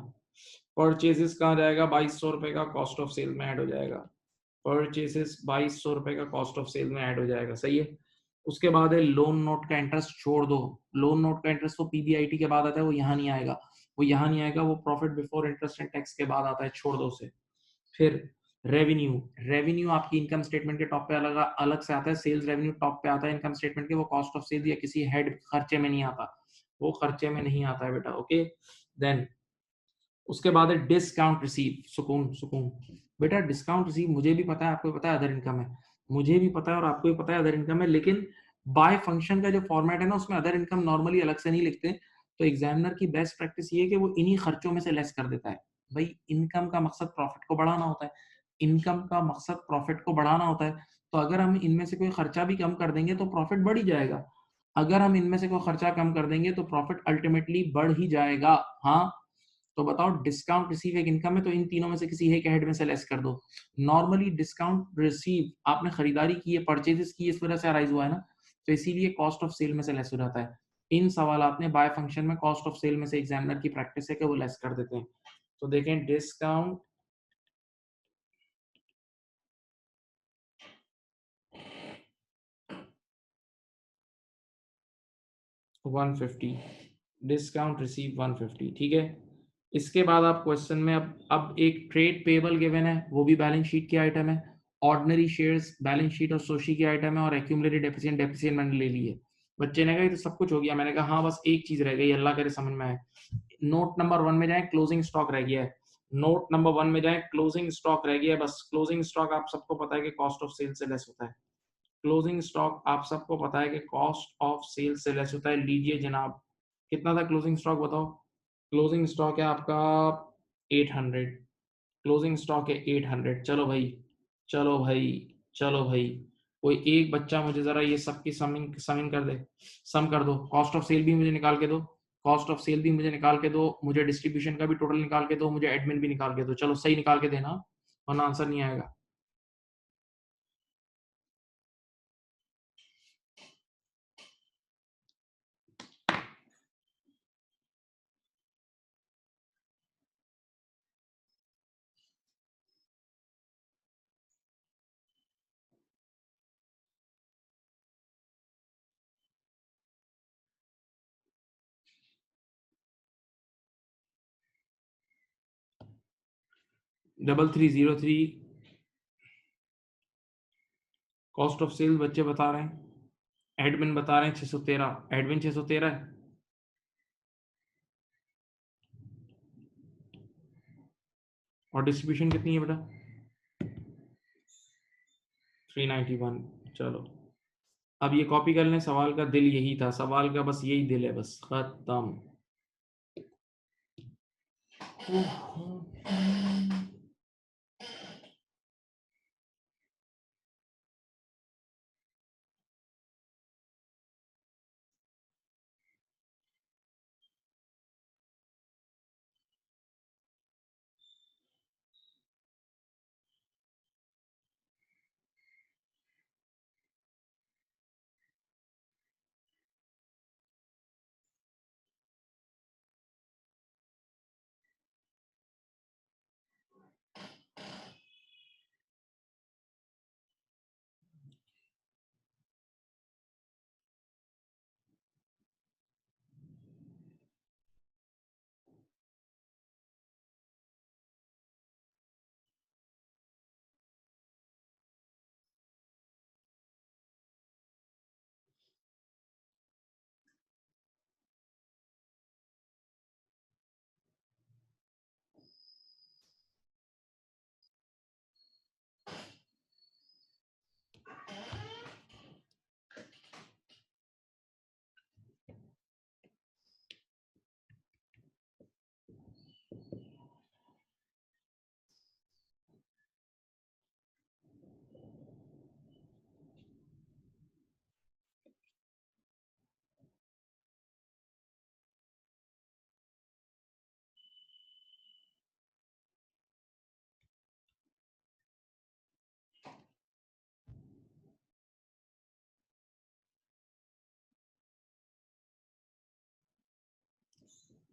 Speaker 1: परचेसेस कहाँ जाएगा, 2200 रुपए का कॉस्ट ऑफ सेल में ऐड हो जाएगा। परचेसेस 2200 का कॉस्ट ऑफ सेल में ऐड हो जाएगा, सही है। उसके बाद है लोन नोट का इंटरेस्ट छोड़ दो, लोन नोट का इंटरेस्ट तो पीबीआईटी के बाद आता है, वो यहाँ नहीं आएगा, वो यहाँ नहीं आएगा, वो profit before interest and tax के बाद आता है, छोड़ दो उसे। फिर रेवेन्यू, रेवेन्यू आपकी इनकम स्टेटमेंट के टॉप पे अलग अलग से आता है, सेल्स रेवेन्यू टॉप पे आता है इनकम स्टेटमेंट के, वो कॉस्ट ऑफ सेल्स या किसी हेड खर्चे में नहीं आता, वो खर्चे में नहीं आता है बेटा, ओके। देन उसके बाद है डिस्काउंट रिसीव, सुकून सुकून बेटा, डिस्काउंट रिसीव मुझे भी पता है, आपको भी पता है अदर इनकम है, मुझे भी पता है और आपको भी पता है अदर इनकम है, लेकिन बाय फंक्शन का जो फॉर्मेट है ना उसमें अदर इनकम नॉर्मली अलग से नहीं लिखते, तो एग्जामिनर की बेस्ट प्रैक्टिस ये है कि वो इन्हीं खर्चों में से लेस कर देता है। भाई इनकम का मकसद प्रॉफिट को बढ़ाना होता है, इनकम का मकसद प्रॉफिट को बढ़ाना होता है, तो अगर हम इनमें से कोई खर्चा भी कम कर देंगे तो प्रॉफिट बढ़ ही जाएगा, अगर हम इनमें से कोई खर्चा कम कर देंगे तो प्रॉफिट अल्टीमेटली बढ़ ही जाएगा। हाँ, तो बताओ डिस्काउंट रिसीव एक इनकम है, तो इन तीनों में से किसी एक हेड में से लेस कर दो। नॉर्मली डिस्काउंट रिसीव आपने खरीदारी की है, परचेजेस की, इस वजह से अराइज हुआ है ना, तो इसीलिए कॉस्ट ऑफ सेल में से लेस हो जाता है। इन सवालात में बाय फंक्शन में कॉस्ट ऑफ सेल में से एग्जामिनर की प्रैक्टिस है कि वो लेस कर देते हैं। तो देखें डिस्काउंट 150, डिस्काउंट रिसीव 150, ठीक है। इसके बाद आप क्वेश्चन में अब एक ट्रेड पेबल गिवन है, वो भी बैलेंस शीट की आइटम है, ऑर्डिनरी शेयर्स बैलेंस शीट और सोशी की आइटम है, और एक्यूमुलेटेड डेप्रिसिएशन डेप्रिसिएशन मैंने ले ली है। बच्चे ने कहा ये तो सब कुछ हो गया, मैंने कहा हाँ बस एक चीज रह गई, अल्लाह करे समझ में आए। नोट नंबर 1 में जाए, क्लोजिंग स्टॉक रह गया है, नोट नंबर 1 में जाए, क्लोजिंग स्टॉक रह गया है, बस क्लोजिंग स्टॉक आप सबको पता है कि कॉस्ट ऑफ सेल से लेस होता है, क्लोजिंग स्टॉक आप सबको पता है कि कॉस्ट ऑफ सेल से लेस होता है। लीजिए जनाब, कितना था क्लोजिंग स्टॉक बताओ। क्लोजिंग स्टॉक है आपका 800, क्लोजिंग स्टॉक है 800। चलो भाई, चलो भाई, चलो भाई, कोई एक बच्चा मुझे जरा ये सबकी समिंग समिंग कर दे, सम कर दो, कॉस्ट ऑफ सेल भी मुझे निकाल के दो, कॉस्ट ऑफ सेल भी मुझे निकाल के दो, मुझे डिस्ट्रीब्यूशन का भी टोटल निकाल के दो, मुझे एडमिन भी निकाल के दो, चलो सही निकाल के देना, वरना आंसर नहीं आएगा। डबल 303, कॉस्ट ऑफ सेल बच्चे बता रहे हैं, एडमिन बता रहे हैं 613, एडमिन 613 है, और डिस्ट्रीब्यूशन कितनी है बेटा 391। चलो अब ये कॉपी कर लें, सवाल का दिल यही था, सवाल का बस यही दिल है, बस खत्म।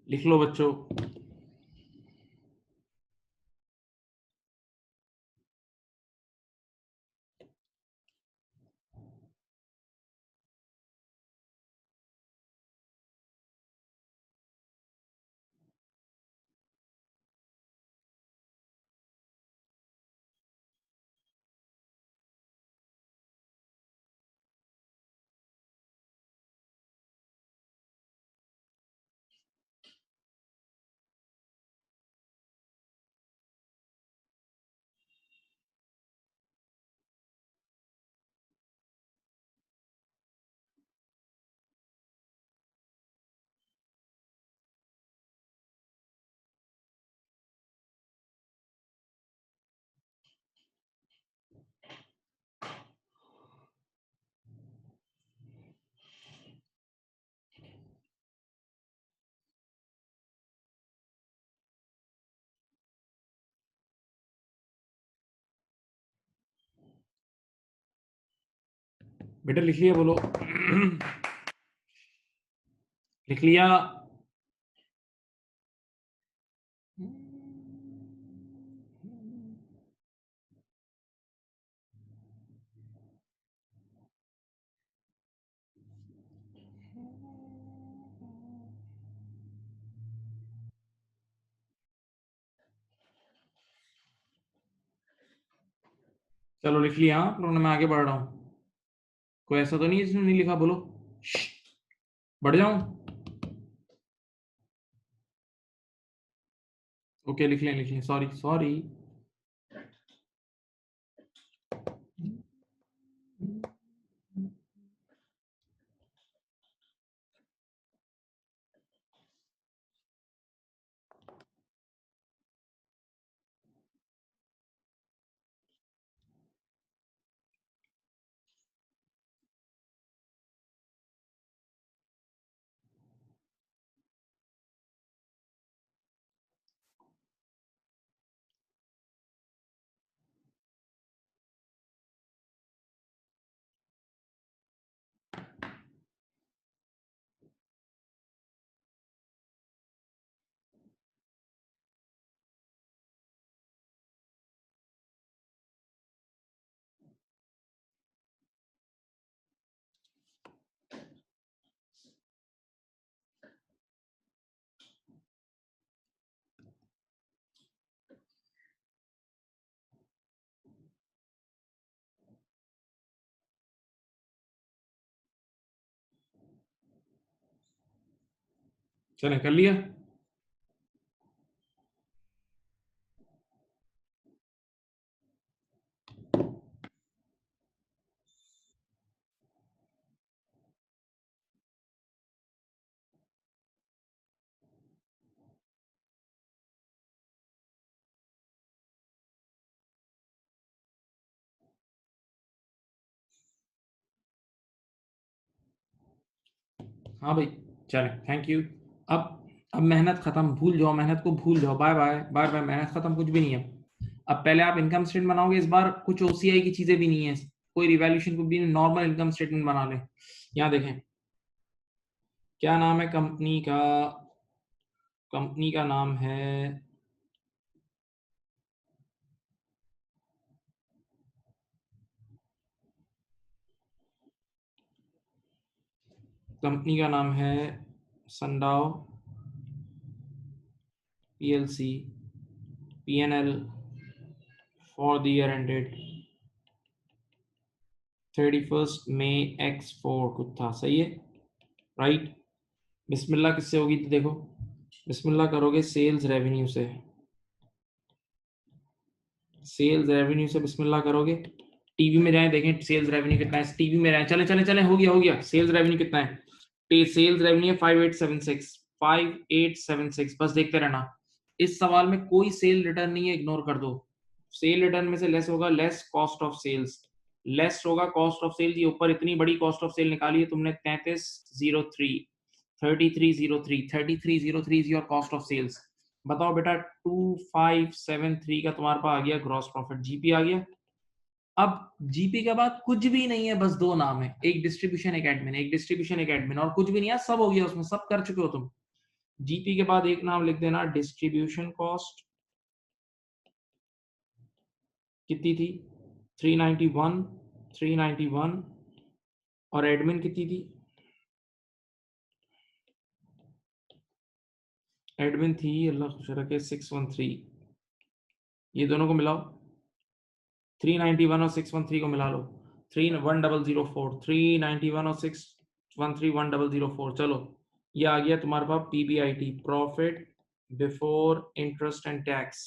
Speaker 1: लिख लो बच्चों। बेटा लिख लिया, बोलो। लिख लिया। चलो लिख लिया, हाँ, अपना मैं आगे बढ़ रहा हूँ। कोई ऐसा तो नहीं है जिसने नहीं लिखा, बोलो। बढ़ जाऊं? ओके, लिख लें, सॉरी सॉरी। चले, कर लिया। हाँ भाई, चले, थैंक यू। अब मेहनत खत्म, भूल जाओ, मेहनत को भूल जाओ, बाय बाय बाय बाय, मेहनत खत्म, कुछ भी नहीं है। अब पहले आप इनकम स्टेटमेंट बनाओगे, इस बार कुछ ओसीआई की चीजें भी नहीं है, कोई रिवैल्यूएशन को भी, नॉर्मल इनकम स्टेटमेंट बना ले। यहाँ देखें, क्या नाम है कंपनी का? कंपनी का नाम है, कंपनी का नाम है सनडाव PLC, PNL for the year ended 31 May X4 कुछ था, सही है, राइट। बिस्मिल्लाह किससे होगी तो देखो, बिस्मिल्लाह करोगे सेल्स रेवेन्यू से, सेल्स रेवेन्यू से बिस्मिल्लाह करोगे। टीवी में जाए, देखें सेल्स रेवेन्यू कितना है, टीवी में जाए, चले चले चले, हो गया, सेल्स रेवेन्यू कितना है? सेल्स रेवेन्यू है 5876, 5876, बस देखते रहना। इस सवाल में कोई सेल रिटर्न नहीं है, इग्नोर कर दो। सेल रिटर्न में से लेस होगा, less cost of sales, less होगा कॉस्ट ऑफ सेल्स। ये ऊपर इतनी बड़ी कॉस्ट ऑफ सेल निकाली है तुमने, 3303, 3303, 3303 is your cost of sales. बताओ बेटा, 2573 का तुम्हारे पास आ गया ग्रॉस प्रॉफिट, जीपी आ गया। अब जीपी के बाद कुछ भी नहीं है, बस दो नाम है, एक डिस्ट्रीब्यूशन एक एडमिन, एक डिस्ट्रीब्यूशन एक एडमिन, और कुछ भी नहीं है, सब हो गया उसमें, सब कर चुके हो तुम। जीपी के बाद एक नाम लिख देना, डिस्ट्रीब्यूशन कॉस्ट कितनी थी? 391, 391, और एडमिन कितनी थी? एडमिन थी, अल्लाह खुश रखे, 613। ये दोनों को मिलाओ, 391 और 613 को मिला लो, 31004, 391 और 613, 1004। चलो, ये आ गया तुम्हारे पास PBIT, profit before interest and tax,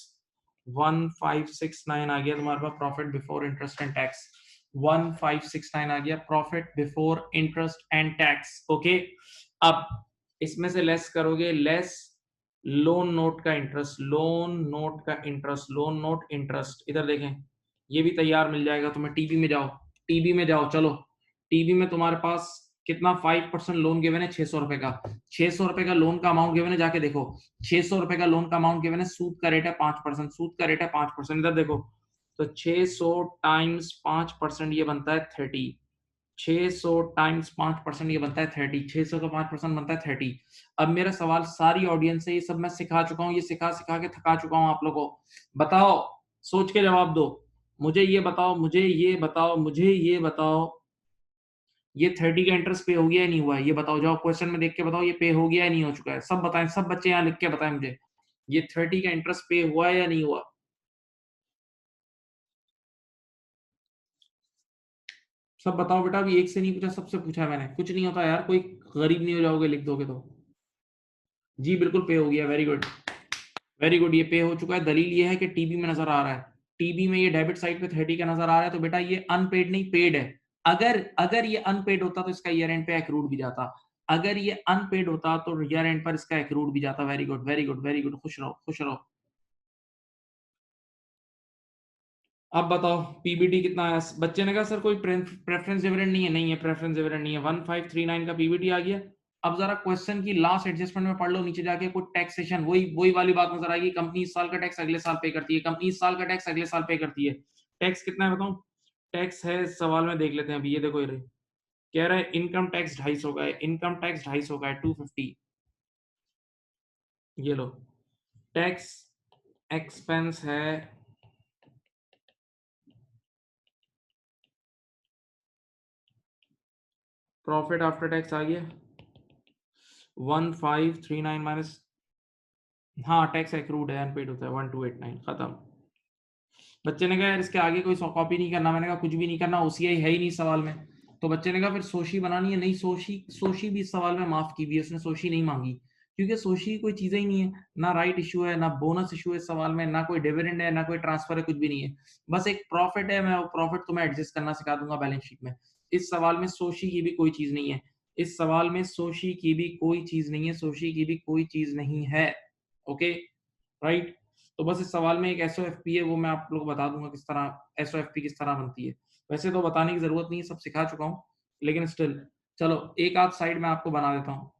Speaker 1: 1569 आ गया तुम्हारे पास, profit before interest and tax, 1569 आ गया profit before interest and tax. Okay, अब इसमें से लेस करोगे, लेस लोन नोट का इंटरेस्ट, लोन नोट का इंटरेस्ट, लोन नोट इंटरेस्ट, इधर देखें, ये भी तैयार मिल जाएगा तुम्हें। टीबी में जाओ, टीबी में जाओ, चलो टीबी में तुम्हारे पास कितना 5% लोन गिवन है, 600 रुपए का, 600 रुपए का लोन का अमाउंट गिवन है, जाके देखो 600 रुपए का लोन का अमाउंट गिवन है, सूद का रेट है 5%, सूद का रेट है 5%, इधर देखो, तो 600 टाइम्स 5%, ये बनता है 30, 600 टाइम्स 5% ये बनता है 30, 600 का 5% बनता है 30। अब मेरा सवाल सारी ऑडियंस से, ये सब मैं सिखा चुका हूँ, ये सिखा सिखा के थका चुका हूँ आप लोगों को। बताओ, सोच के जवाब दो। मुझे ये बताओ, मुझे ये बताओ, मुझे ये बताओ, ये 30 का इंटरेस्ट पे हो गया या नहीं हुआ है? ये बताओ, जाओ क्वेश्चन में देख के बताओ, ये पे हो गया या नहीं हो चुका है? सब बताएं, सब बच्चे यहाँ लिख के बताएं मुझे, ये 30 का इंटरेस्ट पे हुआ है या नहीं हुआ? सब बताओ बेटा, अभी एक से नहीं पूछा, सबसे पूछा है मैंने। कुछ नहीं होता यार, कोई गरीब नहीं हो जाओगे लिख दोगे तो। जी बिल्कुल पे हो गया, वेरी गुड, वेरी गुड, ये पे हो चुका है। दलील ये है कि टीबी में नजर आ रहा है, टीबी में ये डेबिट साइड पे 30 का नजर आ रहा है, तो बेटा ये अनपेड नहीं पेड है। अगर अगर ये अनपेड होता तो इसका ईयर एंड पे एक्रूड भी जाता, अगर ये अनपेड होता तो ईयर एंड पर इसका एक्रूड भी जाता। Very good, very good, very good, खुश रहो, खुश रहो। अब बताओ पीबीटी कितना है? बच्चे ने कहा सर कोई प्रेफरेंस डिविडेंड नहीं है। नहीं है, प्रेफरेंस डिविडेंड नहीं है। 1539 का पीबीटी आ गया। अब जरा क्वेश्चन की लास्ट एडजस्टमेंट में पढ़ लो, नीचे जाके कुछ टैक्सेशन, वही वही वाली बात नजर आएगी। कंपनी इस साल का टैक्स अगले साल पे करती है, कंपनी इस साल का टैक्स अगले साल पे करती है। टैक्स कितना है बताऊं? टैक्स है, सवाल में देख लेते हैं अभी। ये देखो, ये कह रहा है इनकम टैक्स 250 का है, इनकम टैक्स 250 का है, 250। ये लो, टैक्स एक्सपेंस है, प्रॉफिट आफ्टर टैक्स आ गया 1539 माइनस, हाँ टैक्स एक्रूड है, अनपेड होता है 1289, खत्म। बच्चे ने कहा यार इसके आगे कोई कॉपी नहीं करना। मैंने कहा कुछ भी नहीं करना, ओसीआई है ही नहीं सवाल में। तो बच्चे ने कहा फिर सोशी बनानी है। नहीं, सोशी सोशी भी इस सवाल में माफ की भी है, उसने सोशी नहीं मांगी, क्योंकि सोशी की कोई चीजें ही नहीं है, ना राइट इशू है, ना बोनस इशू है इस सवाल में, ना कोई डिविडेंड है, ना कोई ट्रांसफर है, कुछ भी नहीं है। बस एक प्रॉफिट है, मैं वो प्रॉफिट तुम्हें एडजस्ट करना सिखा दूंगा बैलेंस शीट में। इस सवाल में सोशी की भी कोई चीज नहीं है, इस सवाल में सोशी की भी कोई चीज नहीं है, सोशी की भी कोई चीज नहीं है। Okay, right. तो बस इस सवाल में एक एसओएफपी है, वो मैं आप लोग बता दूंगा किस तरह एसओएफपी किस तरह बनती है। वैसे तो बताने की जरूरत नहीं है, सब सिखा चुका हूँ, लेकिन स्टिल चलो एक आध साइड में आपको बना देता हूँ।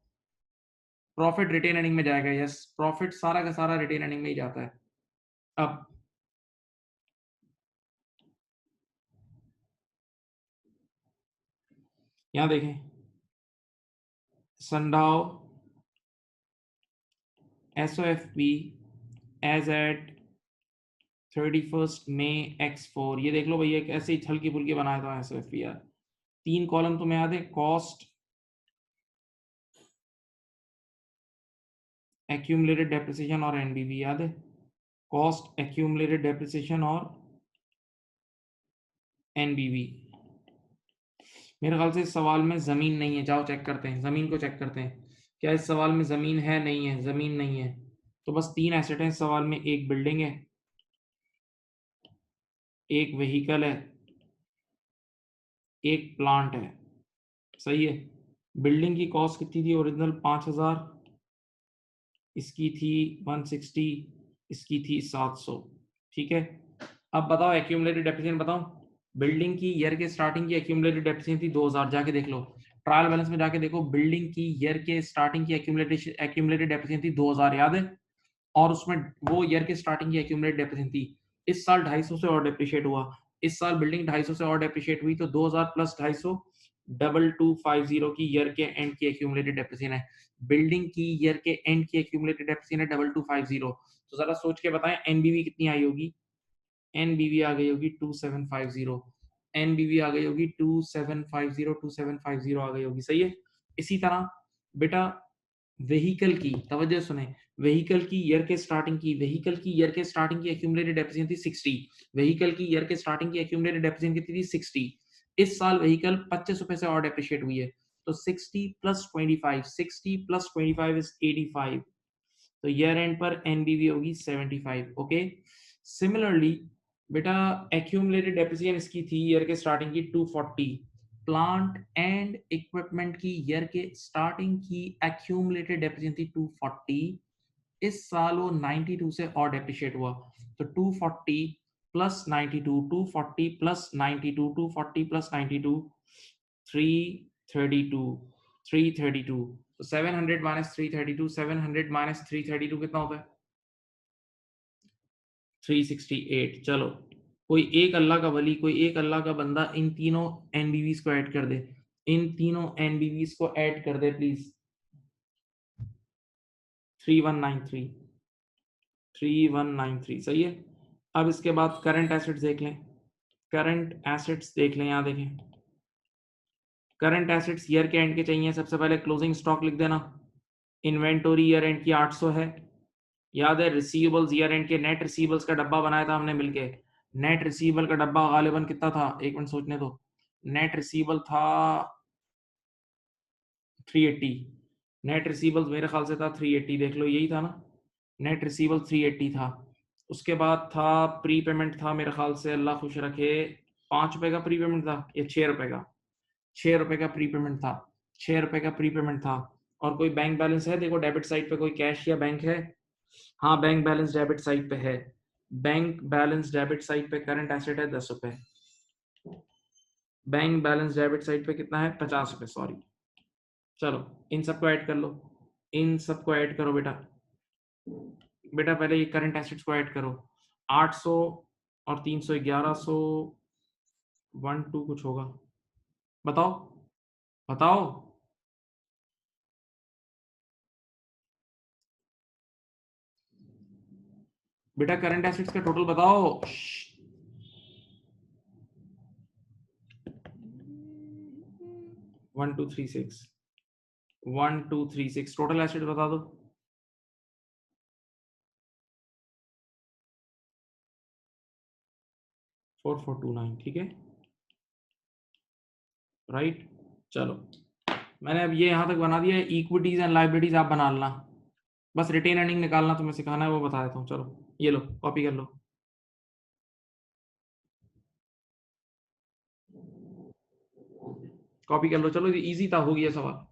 Speaker 1: प्रॉफिट रिटेन अर्निंग में जाएगा, यस, प्रॉफिट सारा का सारा रिटेन अर्निंग में ही जाता है। अब यहाँ देखें, संडाव एसओएफपी एज एट 31 मई X4, ये देख लो भैया, ऐसे ही हल्की फुल्की बनाया था एसओएफपी यार। 3 कॉलम तुम्हें याद है, कॉस्ट, एक्यूमुलेटेड डेप्रिसिएशन और एनबीवी याद है? कॉस्ट, एक्यूमुलेटेड डेप्रिसिएशन और एनबीवी। मेरे ख्याल से इस सवाल में जमीन नहीं है, जाओ चेक करते हैं, जमीन को चेक करते हैं, क्या इस सवाल में जमीन है? नहीं है, जमीन नहीं है। तो बस 3 एसेट हैं इस सवाल में, एक बिल्डिंग है, एक व्हीकल है, एक प्लांट है। सही है। बिल्डिंग की कॉस्ट कितनी थी ओरिजिनल? 5000, इसकी थी 160, इसकी थी 700। ठीक है। अब बताओ एक्यूमुलेटेड डेप्रिसिएशन बताओ। बिल्डिंग की ईयर के स्टार्टिंग की एक्यूमुलेटेड डेप्रिसिएशन थी 2000, जाके देख लो, ट्रायल बैलेंस में जाके देखो, बिल्डिंग की ईयर के स्टार्टिंग की एक्यूमुलेटेड डेप्रिसिएशन थी 2000, याद है? और उसमें वो ईयर के स्टार्टिंग की एक्यूमुलेटेड डेप्रिसिएशन थी। इस साल 250 से और डेप्रिशिएट हुआ, इस साल बिल्डिंग 250 से और डेप्रिशिएट हुई, तो 2000 प्लस 250 2250 की ईयर के एंड की एक्यूमुलेटेड डेप्रिसिएशन है। बिल्डिंग की ईयर के एंड की एक्यूमुलेटेड डेप्रिसिएशन है 2250। तो जरा सोच के बताएं एनबीवी कितनी आई होगी? एनबीवी आ गई होगी 2750, एनबीवी आ गई होगी 2750, 2750 आ गई होगी। सही है। इसी तरह बेटा व्हीकल की, तवज्जो सुने, व्हीकल की ईयर के स्टार्टिंग की, व्हीकल की ईयर के स्टार्टिंग की एक्यूमुलेटेड डेप्रिसिएशन थी 60, व्हीकल की ईयर के स्टार्टिंग की एक्यूमुलेटेड डेप्रिसिएशन कितनी थी? 60। इस साल व्हीकल 25 रुपए से और डेप्रिशिएट हुई है, तो 60 प्लस 25, 60 प्लस 25 इज 85, तो ईयर एंड पर एनबीवी होगी 75। ओके, सिमिलरली बेटा एक्यूमुलेटेड डेप्रिसिएशन इसकी थी ईयर के स्टार्टिंग की 240, प्लांट एंड इक्विपमेंट की ईयर के स्टार्टिंग की एक्यूमुलेटेड डेप्रिसिएशन थी 240, इस साल वो 92 से और डेप्रिशिएट हुआ, तो 240 प्लस 92, 240 प्लस 92, 240 प्लस 92, 332, 332, तो 700 माइनस 332, 700 माइनस 332 कितना होता है? 368। चलो कोई एक अल्लाह का वली, कोई एक अल्लाह का बंदा इन तीनों एनबीवीज को ऐड कर दे, इन तीनों एनबीवीज को ऐड कर दे प्लीज। 3193, 3193 सही है। अब इसके बाद करंट एसेट्स देख लें, करंट एसेट्स देख लें, यहाँ देखें करंट एसेट्स ईयर के एंड के चाहिए। सबसे पहले क्लोजिंग स्टॉक लिख देना। इन्वेंटोरी ईयर एंड की 800 है, याद है। रिसीवेबल्स ईयर एंड के, नेट रिसीवेबल्स का डब्बा बनाया था हमने मिलके। नेट रिसीवेबल का डब्बा गालिबन कितना था, एक मिनट सोचने दो। नेट रिसीवेबल था 380, नेट रिसीवेबल्स मेरे ख्याल से था 380, देख लो यही था ना, नेट रिसीवेबल 380 था। उसके बाद था प्री पेमेंट था मेरे ख्याल से, अल्लाह खुश रखे, 5 रुपए का प्री पेमेंट था या 6 रुपए का, 6 रुपए का प्री पेमेंट था, 6 रुपए का प्री पेमेंट था। और कोई बैंक बैलेंस है, देखो डेबिट साइड पे कोई कैश या बैंक है। हाँ बैंक बैलेंस डेबिट साइड पे है, बैंक बैलेंस डेबिट साइड पे करंट एसेट है 10 रुपए, बैंक बैलेंस डेबिट साइड पे कितना है 50 रुपए, सॉरी। चलो इन सबको ऐड कर लो, इन सबको ऐड करो बेटा। बेटा पहले ये करंट एसेट्स को ऐड करो, 800 और 300 1100, 12 कुछ होगा, बताओ बताओ। बेटा करंट एसेट्स का टोटल बताओ। 1236, 1236 टोटल एसेट बता दो। 4429, ठीक है राइट। चलो मैंने अब ये यहां तक बना दिया है, इक्विटीज एंड लाइबिलिटीज आप बना लेना, बस रिटेन अर्निंग निकालना तुम्हें सिखाना है, वो बता देता हूँ। चलो ये लो कॉपी कर लो, कॉपी कर लो, चलो इजी था, हो गया सवाल।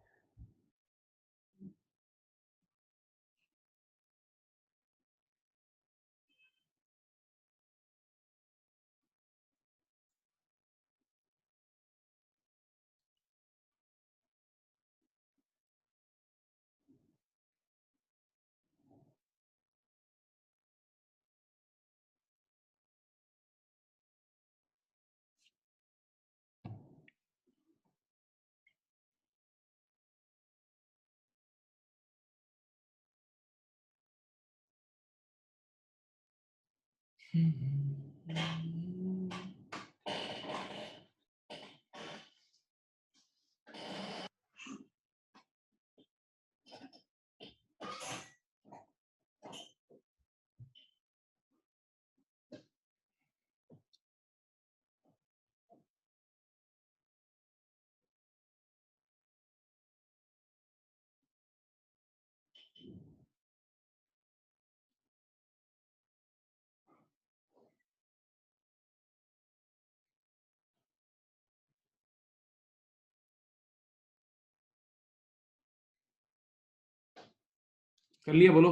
Speaker 1: कर लिया बोलो।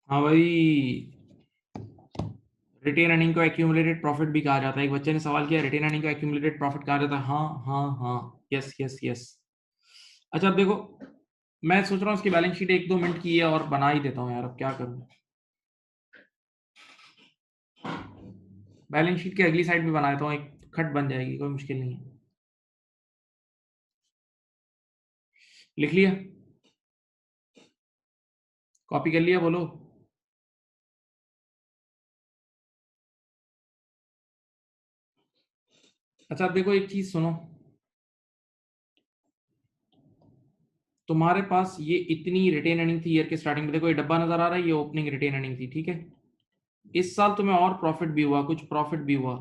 Speaker 1: हाँ भाई, रिटेन अर्निंग को एक्यूमुलेटेड प्रॉफिट भी कहा जाता है। एक बच्चे ने सवाल किया रिटेन अर्निंग को एक्यूमुलेटेड प्रॉफिट कहा जाता है, हाँ हाँ हाँ, यस यस यस। अच्छा अब देखो, मैं सोच रहा हूँ इसकी बैलेंस शीट 1-2 मिनट की है और बना ही देता हूँ यार, अब क्या करूँ। बैलेंस शीट की अगली साइड भी बना देता हूँ, एक खट बन जाएगी, कोई मुश्किल नहीं है। लिख लिया, कॉपी कर लिया, बोलो। अच्छा अब देखो एक चीज सुनो, तुम्हारे पास ये इतनी रिटेन अर्निंग थी ईयर के स्टार्टिंग में, देखो ये डब्बा नजर आ रहा है, ये ओपनिंग रिटेन अर्निंग थी, ठीक है। इस साल तुम्हें और प्रॉफिट भी हुआ, कुछ प्रॉफिट भी हुआ,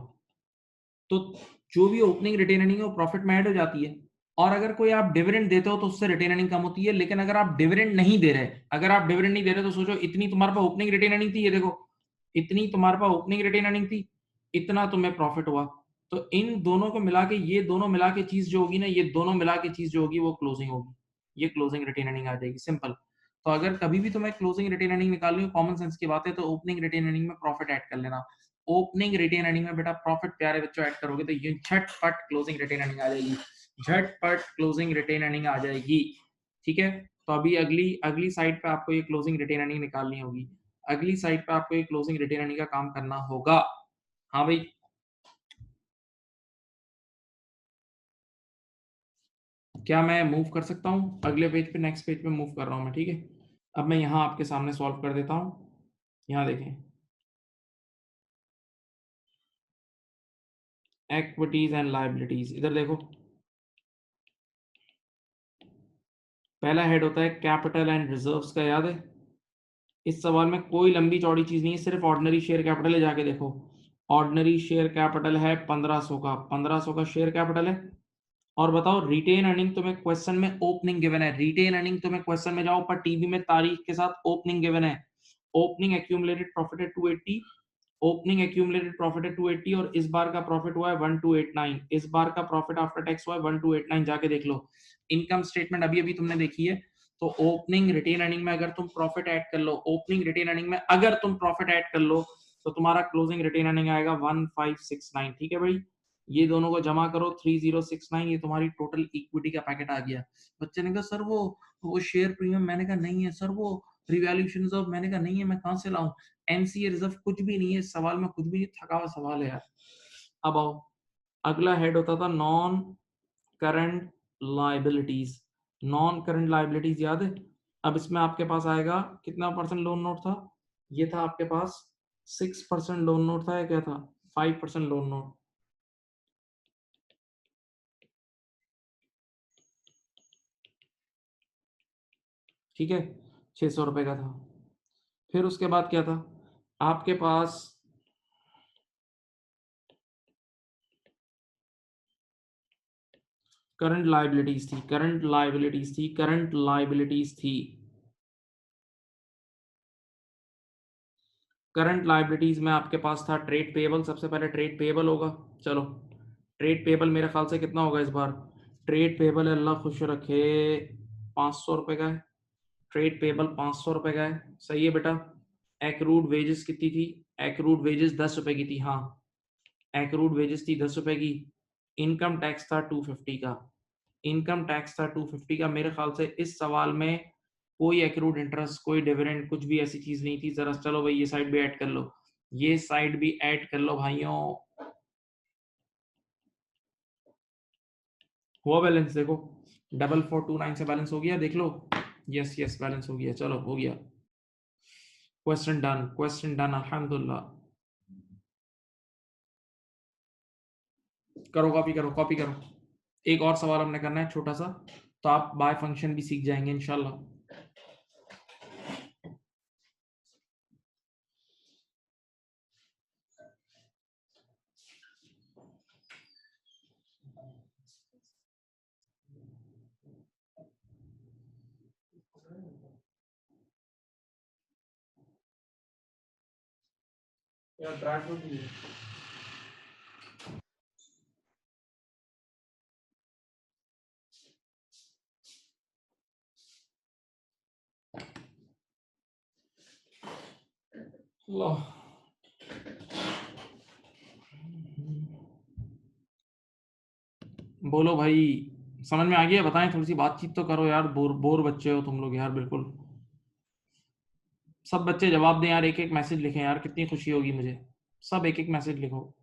Speaker 1: तो जो भी ओपनिंग रिटेन अर्निंग है वो प्रॉफिट में ऐड हो जाती है। और अगर कोई आप डिविडेंड देते हो तो उससे रिटेन अर्निंग कम होती है, लेकिन अगर आप डिविडेंड नहीं दे रहे, अगर आप डिविडेंड नहीं दे रहे तो सोचो इतनी तुम्हारे पास ओपनिंग रिटेन अर्निंग थी, ये देखो इतनी तुम्हारे पास ओपनिंग रिटेन अर्निंग थी, इतना तुम्हें प्रॉफिट हुआ, तो इन दोनों को मिला के, ये दोनों मिला के चीज जो होगी ना, ये दोनों मिला के चीज जो होगी वो क्लोजिंग होगी, ये क्लोजिंग रिटेन अर्निंग आ जाएगी, सिंपल। तो अगर कभी भी तुम्हें क्लोजिंग रिटेन अर्निंग निकालनी हो, कॉमन सेंस की बात है, तो ओपनिंग रिटेन अर्निंग में प्रॉफिट ऐड कर लेना। ओपनिंग रिटेन अर्निंग में बेटा प्रॉफिट प्यारे बच्चों ऐड करोगे तो ये झटपट क्लोजिंग रिटेन अर्निंग आ जाएगी, झटपट क्लोजिंग रिटेन अर्निंग आ जाएगी। ठीक है, तो अभी अगली अगली साइड पे आपको ये क्लोजिंग रिटेन अर्निंग निकालनी होगी, अगली साइड पे आपको ये क्लोजिंग रिटेन अर्निंग का काम करना होगा। हाँ भाई, क्या मैं मूव कर सकता हूँ अगले पेज पे? नेक्स्ट पेज पे मूव कर रहा हूँ मैं, ठीक है। अब मैं यहाँ आपके सामने सॉल्व कर देता हूँ। यहाँ देखें, इक्विटीज एंड लायबिलिटीज, इधर देखो, पहला हेड होता है कैपिटल एंड रिजर्व्स का, याद है? इस सवाल में कोई लंबी चौड़ी चीज नहीं है, सिर्फ ऑर्डिनरी शेयर कैपिटल है, जाके देखो। ऑर्डिनरी शेयर कैपिटल है 1500 का, 1500 का शेयर कैपिटल है। और बताओ रिटेन अर्निंग तुम्हें क्वेश्चन में ओपनिंग गिवन है, रिटेन अर्निंग तुम्हें क्वेश्चन में जाओ पर टीबी में तारीख के साथ ओपनिंग गिवन है। ओपनिंग एक्यूमुलेटेड प्रॉफिट है 280, ओपनिंग एक्यूमुलेटेड प्रॉफिट है 280 और इस बार का प्रॉफिट हुआ है 1289, इस बार का प्रॉफिट आफ्टर टैक्स हुआ है 1289, जाके देख लो। इनकम स्टेटमेंट अभी अभी तुमने देखी है, तो ओपनिंग रिटेन अर्निंग में अगर तुम प्रॉफिट ऐड कर लो, ओपनिंग रिटेन अर्निंग में अगर तुम प्रॉफिट ऐड कर लो तो तुम्हारा क्लोजिंग रिटेन अर्निंग आएगा 1569। ठीक है भाई, ये दोनों को जमा करो 3069, ये तुम्हारी टोटल इक्विटी का पैकेट आ गया। बच्चे ने कहा सर वो शेयर प्रीमियम, मैंने कहा नहीं है सर, वो रिवैल्यूएशन रिजर्व, मैंने कहा नहीं है, मैं कहां से लाऊं? एनसीए रिजर्व कुछ भी नहीं है इस सवाल में, कुछ भी नहीं, थका हुआ सवाल है यार। अब आओ, अगला हेड होता था non current liabilities, non current liabilities याद है? अब इसमें आपके पास आएगा कितना परसेंट लोन नोट था? ये था आपके पास 6% लोन नोट था, या क्या था? 5% लोन नोट, ठीक है, 600 रुपए का था। फिर उसके बाद क्या था आपके पास? करंट लाइबिलिटीज थी, करंट लाइबिलिटीज थी, करंट लाइबिलिटीज थी। करंट लाइबिलिटीज में आपके पास था ट्रेड पेबल, सबसे पहले ट्रेड पेबल होगा। चलो, ट्रेड पेबल मेरे ख्याल से कितना होगा इस बार? ट्रेड पेबल अल्लाह खुश रखे 500 रुपए का है, ट्रेड पेबल 500 रुपए का है, सही है बेटा। एक्रूड वेजेस कितनी थी? एक्रूड वेजेस 10 रुपए की थी, हाँ, एक्रूड वेजेस थी 10 रुपए की। इनकम टैक्स था 250 का, इनकम टैक्स था 250 का। मेरे ख्याल से इस सवाल में कोई एक्रूड इंटरेस्ट, कोई डिविडेंड, कुछ भी ऐसी चीज नहीं थी। जरा चलो भाई ये साइड भी ऐड कर लो, ये साइड भी ऐड कर लो भाइयों। हुआ बैलेंस? देखो 4429 से बैलेंस हो गया, देख लो। यस यस, बैलेंस हो गया, चलो हो गया। क्वेश्चन डन, क्वेश्चन डन, अल्हम्दुलिल्लाह। करो कॉपी, करो कॉपी करो। एक और सवाल हमने करना है छोटा सा, तो आप बाय फंक्शन भी सीख जाएंगे इंशाल्लाह। यार ड्राई फ्रूट भी है। लो, बोलो भाई, समझ में आ गया? बताएं, थोड़ी सी बातचीत तो करो यार, बोर बोर बच्चे हो तुम लोग यार, बिल्कुल। सब बच्चे जवाब दें यार, एक एक मैसेज लिखें यार, कितनी खुशी होगी मुझे। सब एक एक मैसेज लिखो।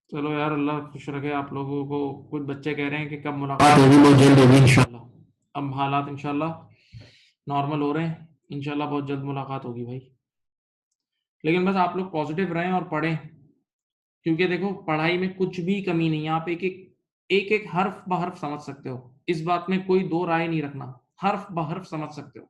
Speaker 1: चलो यार, अल्लाह खुश रखे आप लोगों को। कुछ बच्चे कह रहे हैं कि कब मुलाकात होगी, बहुत जल्द होगी इंशाल्लाह। अब हालात इंशाल्लाह नॉर्मल हो रहे हैं, इंशाल्लाह बहुत जल्द मुलाकात होगी भाई। लेकिन बस आप लोग पॉजिटिव रहें और पढ़ें, क्योंकि देखो पढ़ाई में कुछ भी कमी नहीं है, आप एक एक हर्फ ब हर्फ समझ सकते हो, इस बात में कोई दो राय नहीं रखना। हर्फ बहर्फ समझ सकते हो।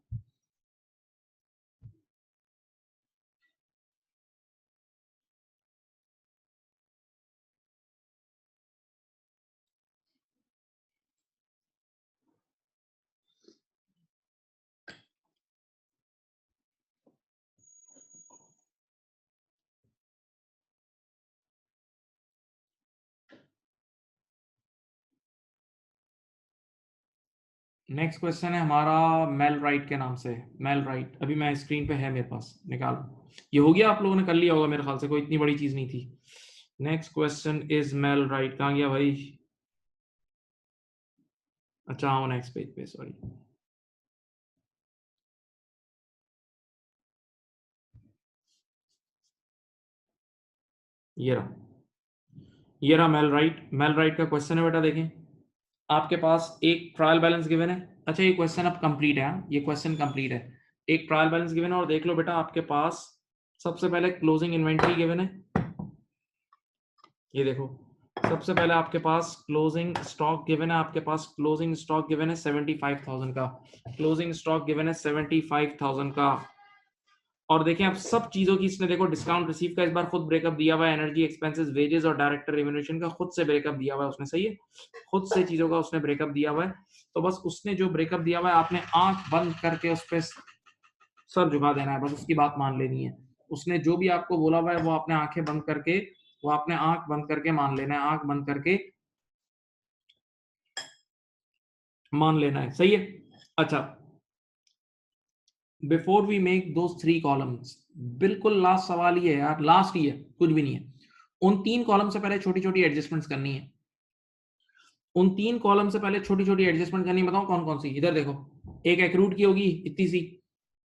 Speaker 1: नेक्स्ट क्वेश्चन है हमारा मेल राइट के नाम से। मेल राइट अभी मैं स्क्रीन पे है मेरे पास, निकालो। ये हो गया, आप लोगों ने कर लिया होगा मेरे ख्याल से, कोई इतनी बड़ी चीज नहीं थी। Next question is male right, कहाँ गया भाई? अच्छा हाँ, नेक्स्ट पेज पे, सॉरी। ये रहा, ये रहा मेल राइट। मेल राइट का क्वेश्चन है बेटा, देखें आपके पास एक ट्रायल बैलेंस गिवन है। अच्छा ये क्वेश्चन अब कंप्लीट है, ये क्वेश्चन कंप्लीट है। एक ट्रायल बैलेंस गिवन है और देख लो बेटा, आपके पास सबसे पहले क्लोजिंग इन्वेंट्री गिवन है। ये देखो, सबसे पहले आपके पास क्लोजिंग स्टॉक गिवन है, आपके पास क्लोजिंग स्टॉक गिवन है 75,000 का। क्लोजिंग स्टॉक गिवन है 75,000 का। और देखें अब सब चीजों की इसने देखो डिस्काउंट रिसीव का इस बार खुद ब्रेकअप दिया हुआ है, एनर्जी एक्सपेंसेस, वेजेस और डायरेक्टर रेम्यूनरेशन का खुद से ब्रेकअप दिया हुआ है उसने, सही है, खुद से चीजों का उसने ब्रेकअप दिया हुआ है। तो बस उसने जो ब्रेकअप दिया हुआ है आपने आंख बंद करके उस पर सर झुका देना है, बस उसकी बात मान लेनी है। उसने जो भी आपको बोला हुआ है वो आपने आंखें बंद करके, वो आपने आंख बंद करके मान लेना है, आंख बंद करके मान लेना है, सही है। अच्छा, before we make those 3 columns, बिल्कुल लास्ट सवाल ही है यार, लास्ट ही है, कुछ भी नहीं है। उन 3 कॉलम से पहले छोटी छोटी एडजस्टमेंट्स करनी है। उन 3 कॉलम से पहले छोटी छोटी एडजस्टमेंट करनी, बताओ कौन कौन सी? इधर देखो, एक एक्रूड की होगी इतनी सी,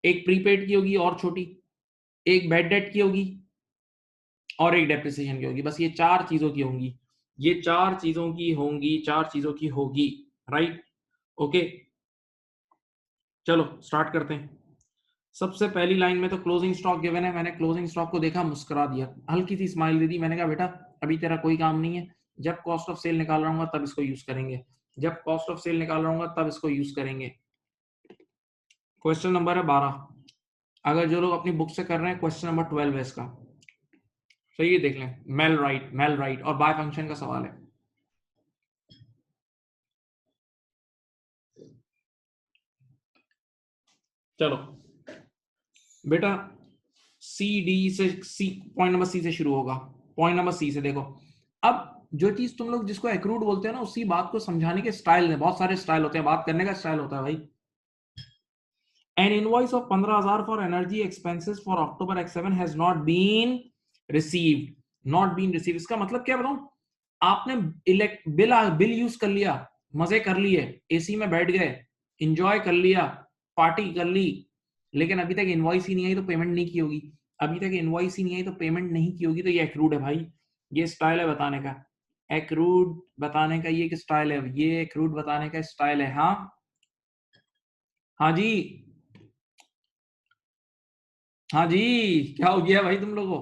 Speaker 1: एक प्रीपेड की होगी और छोटी, एक बैड डेट की होगी और एक डेप्रिसिएशन की होगी। बस ये 4 चीजों की होंगी, ये 4 चीजों की होंगी, 4 चीजों की होगी, राइट? ओके, चलो स्टार्ट करते हैं। सबसे पहली लाइन में तो क्लोजिंग स्टॉक गिवन है, मैंने क्लोजिंग स्टॉक को देखा, मुस्कुरा दिया, हल्की सी स्माइल दे दी, मैंने कहा बेटा अभी तेरा कोई काम नहीं है, जब कॉस्ट ऑफ सेल निकाल रहा हूँ तब इसको यूज करेंगे, जब कॉस्ट ऑफ सेल निकाल रहा हूँ तब इसको यूज करेंगे। क्वेश्चन नंबर है 12, अगर जो लोग अपनी बुक से कर रहे हैं क्वेश्चन नंबर 12 है इसका, सही है, देख लें। मेल राइट, मेल राइट और बाय फंक्शन का सवाल है। चलो बेटा, सी डी से, सी पॉइंट नंबर सी से शुरू होगा, पॉइंट नंबर सी से देखो। अब जो चीज तुम लोग जिसको एक्रूड बोलते हैं ना, उसी बात को समझाने के स्टाइल में बहुत सारे स्टाइल होते हैं, बात करने का स्टाइल होता है भाई। An invoice of 15,000 for energy expenses for October X7 has not been received, not been receive, इसका मतलब क्या बताऊं? आपने बिल यूज कर लिया, मजे कर लिए, एसी में बैठ गए, इंजॉय कर लिया, पार्टी कर ली, लेकिन अभी तक इनवॉइस ही नहीं आई तो पेमेंट नहीं की होगी, अभी तक इनवॉइस ही नहीं आई तो पेमेंट नहीं की होगी, तो ये एक्रूड है भाई। ये स्टाइल है बताने का, एक्रूड बताने का ये एक स्टाइल है, ये एक्रूड बताने का स्टाइल है। हाँ हाँ जी, हाँ जी, क्या हो गया भाई तुम लोगों?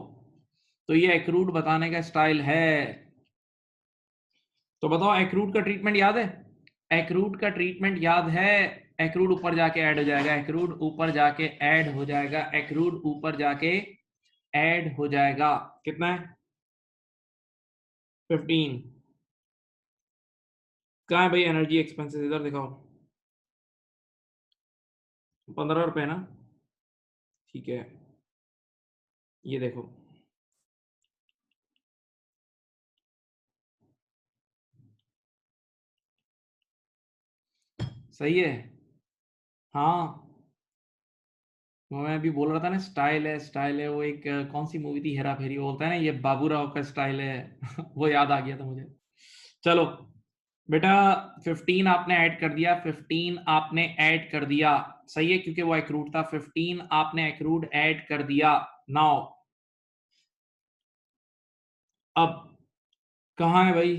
Speaker 1: तो ये एक्रूड बताने का स्टाइल है। तो बताओ एक्रूड का ट्रीटमेंट याद है? एक्रूड का ट्रीटमेंट याद है? एक्रूड ऊपर जाके ऐड हो जाएगा, एक्रूड ऊपर जाके ऐड हो जाएगा, एक्रूड ऊपर जाके ऐड हो जाएगा। कितना है? 15। कहाँ है भाई एनर्जी एक्सपेंसेस, इधर दिखाओ। 15 रुपए ना, ठीक है, ये देखो, सही है। हाँ, वो मैं अभी बोल रहा था ना, स्टाइल है, स्टाइल है, वो एक कौन सी मूवी थी, हेरा फेरी, वो बोलता है ना ये बाबूराव का स्टाइल है वो याद आ गया था मुझे। चलो बेटा, 15 आपने ऐड कर दिया, 15 आपने ऐड कर दिया, सही है, क्योंकि वो एक्रूड था, 15 आपने एक्रूड ऐड कर दिया। नाउ अब कहाँ है भाई,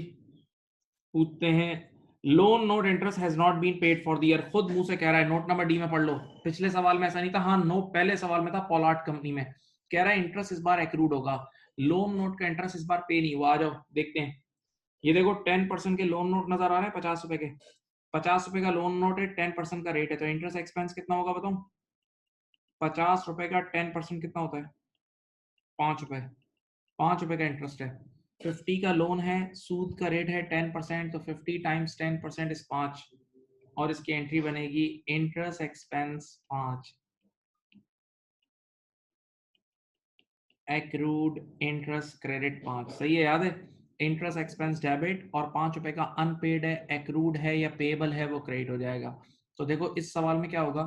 Speaker 1: पूछते हैं। Loan note interest has not been paid for the year, खुद मुंह से कह रहा है, नोट नंबर डी में पढ़ लो, पिछले सवाल में ऐसा नहीं था, हाँ नो पहले सवाल में था, पोलार्ड कंपनी में, कह रहा है इंटरेस्ट इस बार एक्रूड होगा, लोन नोट का इंटरेस्ट इस बार पे नहीं हुआ। आ जाओ देखते हैं, ये देखो 10% के लोन नोट नजर आ रहे हैं, 50 रुपए के, ₹50 का लोन नोट है, 10% का रेट है, तो इंटरेस्ट एक्सपेंस कितना होगा बताओ? ₹50 का 10% कितना होता है? ₹5। ₹5 का इंटरेस्ट है, 50 का लोन है, सूद का रेट है 10%, तो 50 टाइम्स 10% इज 5, और इसकी एंट्री बनेगी interest expense 5, accrued interest credit 5। सही है, याद है? इंटरेस्ट एक्सपेंस डेबिट और ₹5 का अनपेड है, एक्रूड है या पेबल है, वो क्रेडिट हो जाएगा। तो देखो इस सवाल में क्या होगा,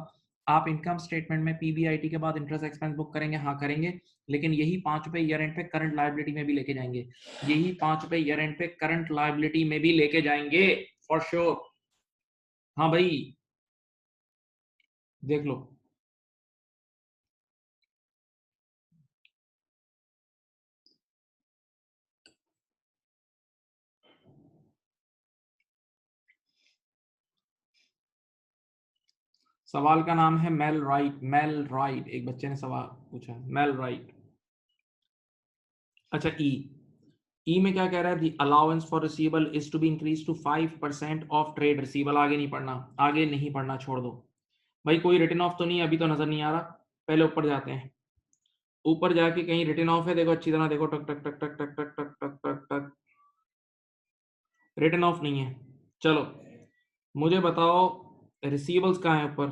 Speaker 1: आप इनकम स्टेटमेंट में पीबीआईटी के बाद इंटरेस्ट एक्सपेंस बुक करेंगे, हाँ करेंगे, लेकिन यही ₹5 ईयर एंड पे करंट लायबिलिटी में भी लेके जाएंगे, यही ₹5 ईयर एंड पे करंट लायबिलिटी में भी लेके जाएंगे फॉर श्योर। हाँ भाई, देख लो। सवाल का नाम है मेल राइट, मेल राइट, एक बच्चे ने सवाल पूछा, मेल राइट। अच्छा, ई में क्या कह रहा है? The allowance for receivable is to be increase to 5% of trade receivable. आगे नहीं पढ़ना, आगे नहीं पढ़ना, छोड़ दो भाई। कोई रिटर्न ऑफ तो नहीं है, अभी तो नजर नहीं आ रहा, पहले ऊपर जाते हैं। ऊपर जाके कहीं रिटर्न ऑफ है, देखो अच्छी तरह देखो, टक टक टक टक टक टक टक टक टक टक, रिटर्न ऑफ नहीं है। चलो मुझे बताओ, रिसीवेबल्स कहाँ है ऊपर?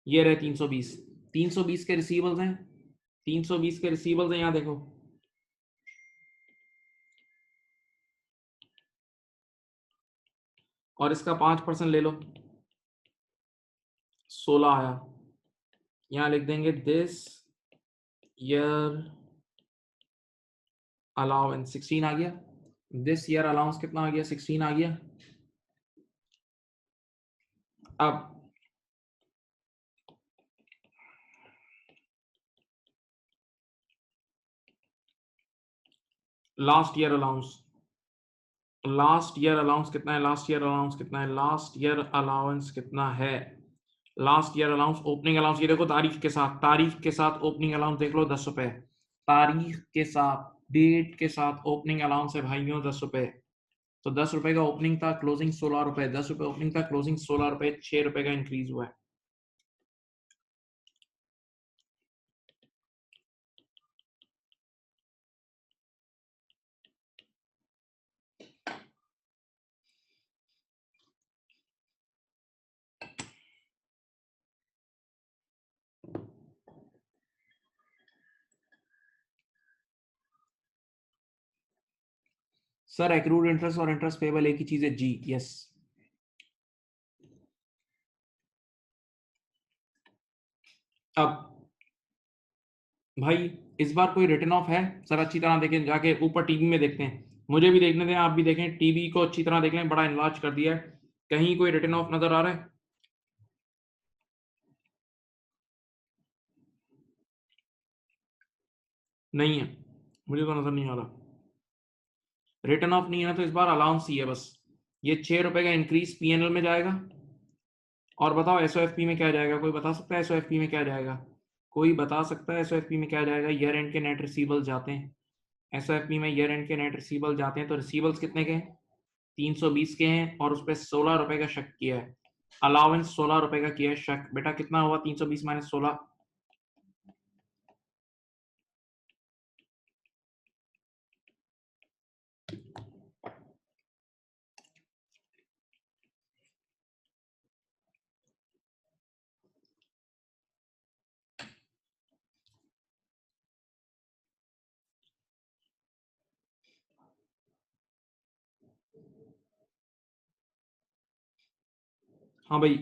Speaker 1: ये रहे 320, 320 के रिसीवेबल्स हैं, 320 के रिसीवेबल्स हैं, यहाँ देखो। और इसका 5% ले लो, 16 आया। यहाँ लिख देंगे दिस ईयर अलाउंस 16 आ गया, दिस ईयर अलाउंस कितना आ गया? 16 आ गया। अब last year allowance, last year allowance कितना है? लास्ट ईयर अलाउंस कितना है? लास्ट ईयर अलाउंस कितना है? Last year allowance, opening allowance, ये देखो तारीख के साथ, तारीख के साथ ओपनिंग अलाउंस देख लो, ₹10। तारीख के साथ, डेट के साथ ओपनिंग अलाउंस है भाइयों ₹10। तो ₹10 का ओपनिंग था, क्लोजिंग ₹16, ₹10 ओपनिंग था, क्लोजिंग ₹16, ₹6 का इंक्रीज हुआ है। सर एक्रूड इंटरेस्ट और इंटरेस्ट पेबल एक ही चीज है जी? यस। अब भाई इस बार कोई रिटर्न ऑफ है? सर अच्छी तरह देखें, जाके ऊपर टीवी में देखते हैं, मुझे भी देखने दें, आप भी देखें, टीवी को अच्छी तरह देख लें, बड़ा इन्लार्ज कर दिया है, कहीं कोई रिटर्न ऑफ नजर आ रहा है? नहीं है, मुझे तो नजर नहीं आ रहा। रिटर्न ऑफ नहीं है ना, तो इस बार अलाउंस ही है बस। ये ₹6 का इंक्रीज पीएनएल में जाएगा। और बताओ एसओएफपी में क्या जाएगा? कोई बता सकता है एसओएफपी में क्या जाएगा? कोई बता सकता है एसओएफपी में क्या जाएगा? ईयर एंड के नेट रिसीवेबल जाते हैं, एसओएफपी में ईयर एंड के नेट रिसीवेबल जाते हैं, तो रिसीवेबल्स कितने के हैं? 320 के हैं, और उस पर ₹16 का शक किया है, अलाउंस ₹16 का किया है शक। बेटा कितना हुआ 320 माइनस 16? हाँ भाई,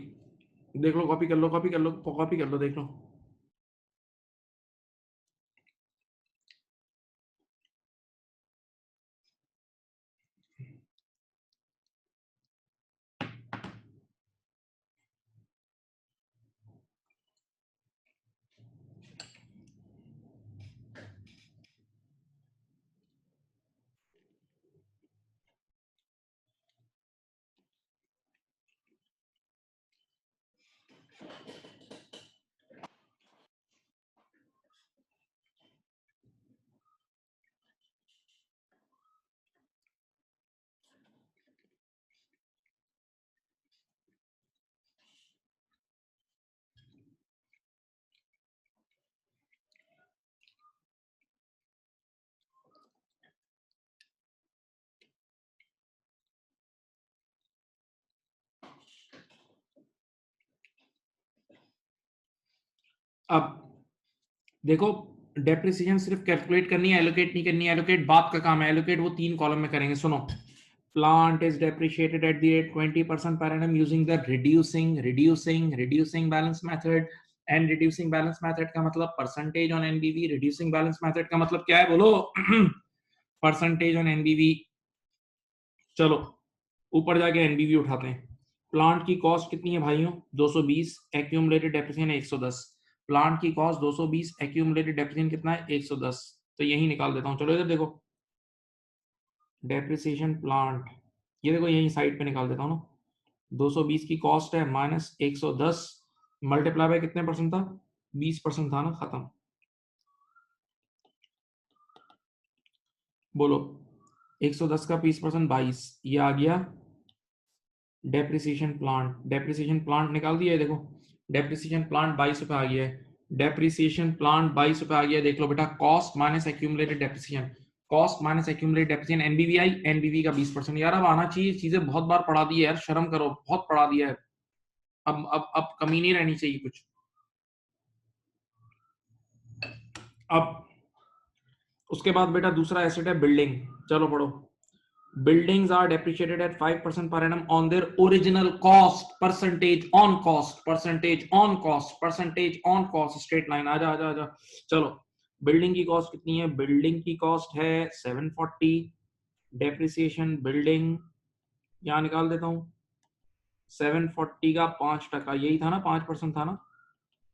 Speaker 1: देख लो, कॉपी कर लो, कॉपी कर लो, कॉपी कर लो, देख लो। अब देखो, डेप्रिसिएशन सिर्फ कैलकुलेट करनी है, एलोकेट नहीं करनी है। एलोकेट बात का काम है, एलोकेट वो 3 कॉलम में करेंगे। सुनो, plant is depreciated at the rate 20% per annum using the reducing balance method। And reducing balance method का मतलब percentage on NBV. Reducing balance method का मतलब क्या है, बोलो? Percentage on NBV. चलो ऊपर जाके एनबीवी उठाते हैं। प्लांट की कॉस्ट कितनी है भाइयों? 220। Accumulated depreciation 110। प्लांट की कॉस्ट 220, एक्यूमुलेटेड डेप्रिसिएशन कितना है? 110। तो यही निकाल देता हूं। चलो इधर देखो, डेप्रिसिएशन प्लांट, ये देखो यही साइड पे निकाल देता हूं ना। 220 की कॉस्ट है माइनस 110 मल्टीप्लाई बाय कितने परसेंट था? 20% था ना। खत्म। बोलो, 110 का 20% 22, ये आ गया डेप्रिसिएशन प्लांट। डेप्रिसिएशन प्लांट निकाल दिया है, देखो डेप्रिसिएशन प्लांट 22 रुपए आ गया है। डेप्रिसिएशन प्लांट 22 रुपए आ गया है। देख लो बेटा, cost minus accumulated depreciation, cost minus accumulated depreciation, NBV आई, एनबीवी का 20%। यार अब आना चाहिए, चीजें बहुत बार पढ़ा दी है यार, शर्म करो, बहुत पढ़ा दिया है। अब कमी नहीं रहनी चाहिए कुछ। अब उसके बाद बेटा दूसरा एसेट है बिल्डिंग। चलो पढ़ो। Buildings are depreciated at 5% per annum on their original cost, percentage on cost, percentage on cost, percentage on cost, straight line। आजा आजा आजा। चलो, बिल्डिंग की कॉस्ट कितनी है? बिल्डिंग की कॉस्ट है 740। डेप्रिसिएशन बिल्डिंग यहां निकाल देता हूं। 740 का 5%, यही था ना, 5% था ना।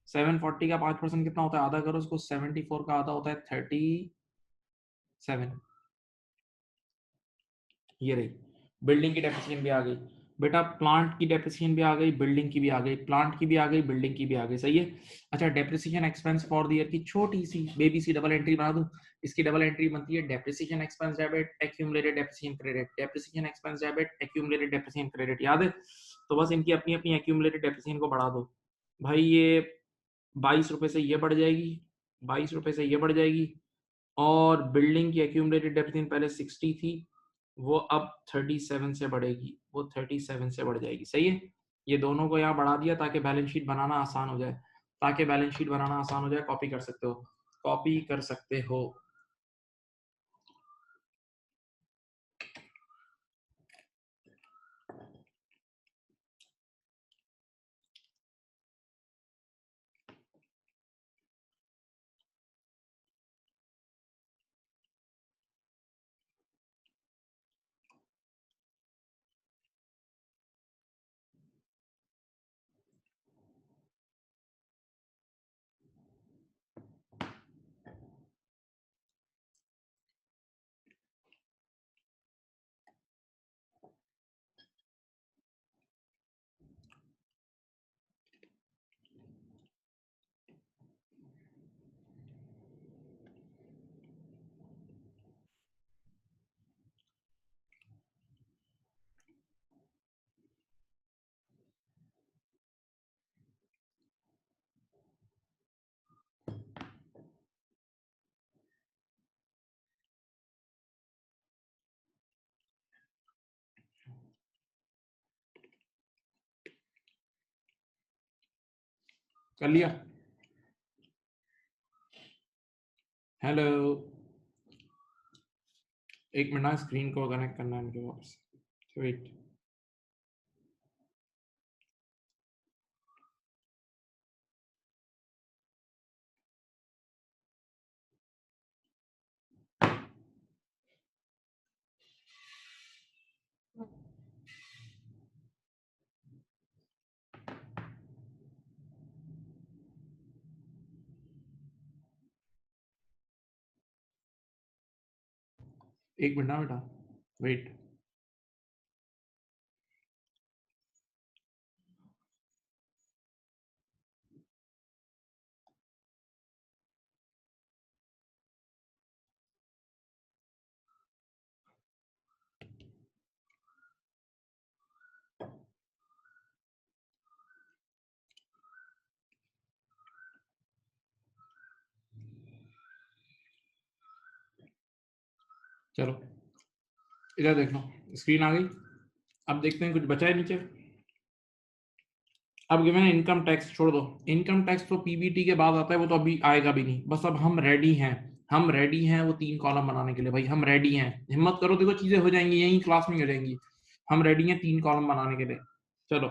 Speaker 1: 740 का 5% कितना होता है? आधा करो उसको, 74 का आधा होता है 37। ये रही बिल्डिंग की डेप्रिसिएशन भी आ गई बेटा, प्लांट की डेप्रिसिएशन भी आ गई, बिल्डिंग की भी आ गई, प्लांट की भी आ गई, बिल्डिंग की भी आ गई। सही है। अच्छा, depreciation expense for the year की छोटी सी बेबी सी डबल एंट्री बना दूं। इसकी डबल एंट्री बनती है depreciation expense debit, accumulated depreciation credit, depreciation expense debit, accumulated depreciation credit. याद है? तो बस इनकी अपनी अपनी एक्यूमुलेटेड डेप्रिसिएशन को बढ़ा दो भाई। ये 22 रुपए से ये बढ़ जाएगी, 22 रुपए से ये बढ़ जाएगी। और बिल्डिंग की एक्यूमुलेटेड डेप्रिसिएशन पहले 60 थी, वो अब 37 से बढ़ेगी, वो 37 से बढ़ जाएगी। सही है। ये दोनों को यहाँ बढ़ा दिया ताकि बैलेंस शीट बनाना आसान हो जाए, ताकि बैलेंस शीट बनाना आसान हो जाए। कॉपी कर सकते हो, कॉपी कर सकते हो। कर लिया? हेलो, एक मिनट ना, स्क्रीन को कनेक्ट करना है मुझे वापस। वेट। एक मिनट ना बेटा, वेट। चलो इधर देख लो, स्क्रीन आ गई। अब देखते हैं कुछ बचा है नीचे। अब गिवन इनकम टैक्स छोड़ दो, इनकम टैक्स तो पीबीटी के बाद आता है, वो तो अभी आएगा भी नहीं। बस अब हम रेडी हैं, हम रेडी हैं वो 3 कॉलम बनाने के लिए भाई, हम रेडी हैं। हिम्मत करो, देखो चीजें हो जाएंगी, यही क्लास में हो जाएंगी। हम रेडी हैं 3 कॉलम बनाने के लिए। चलो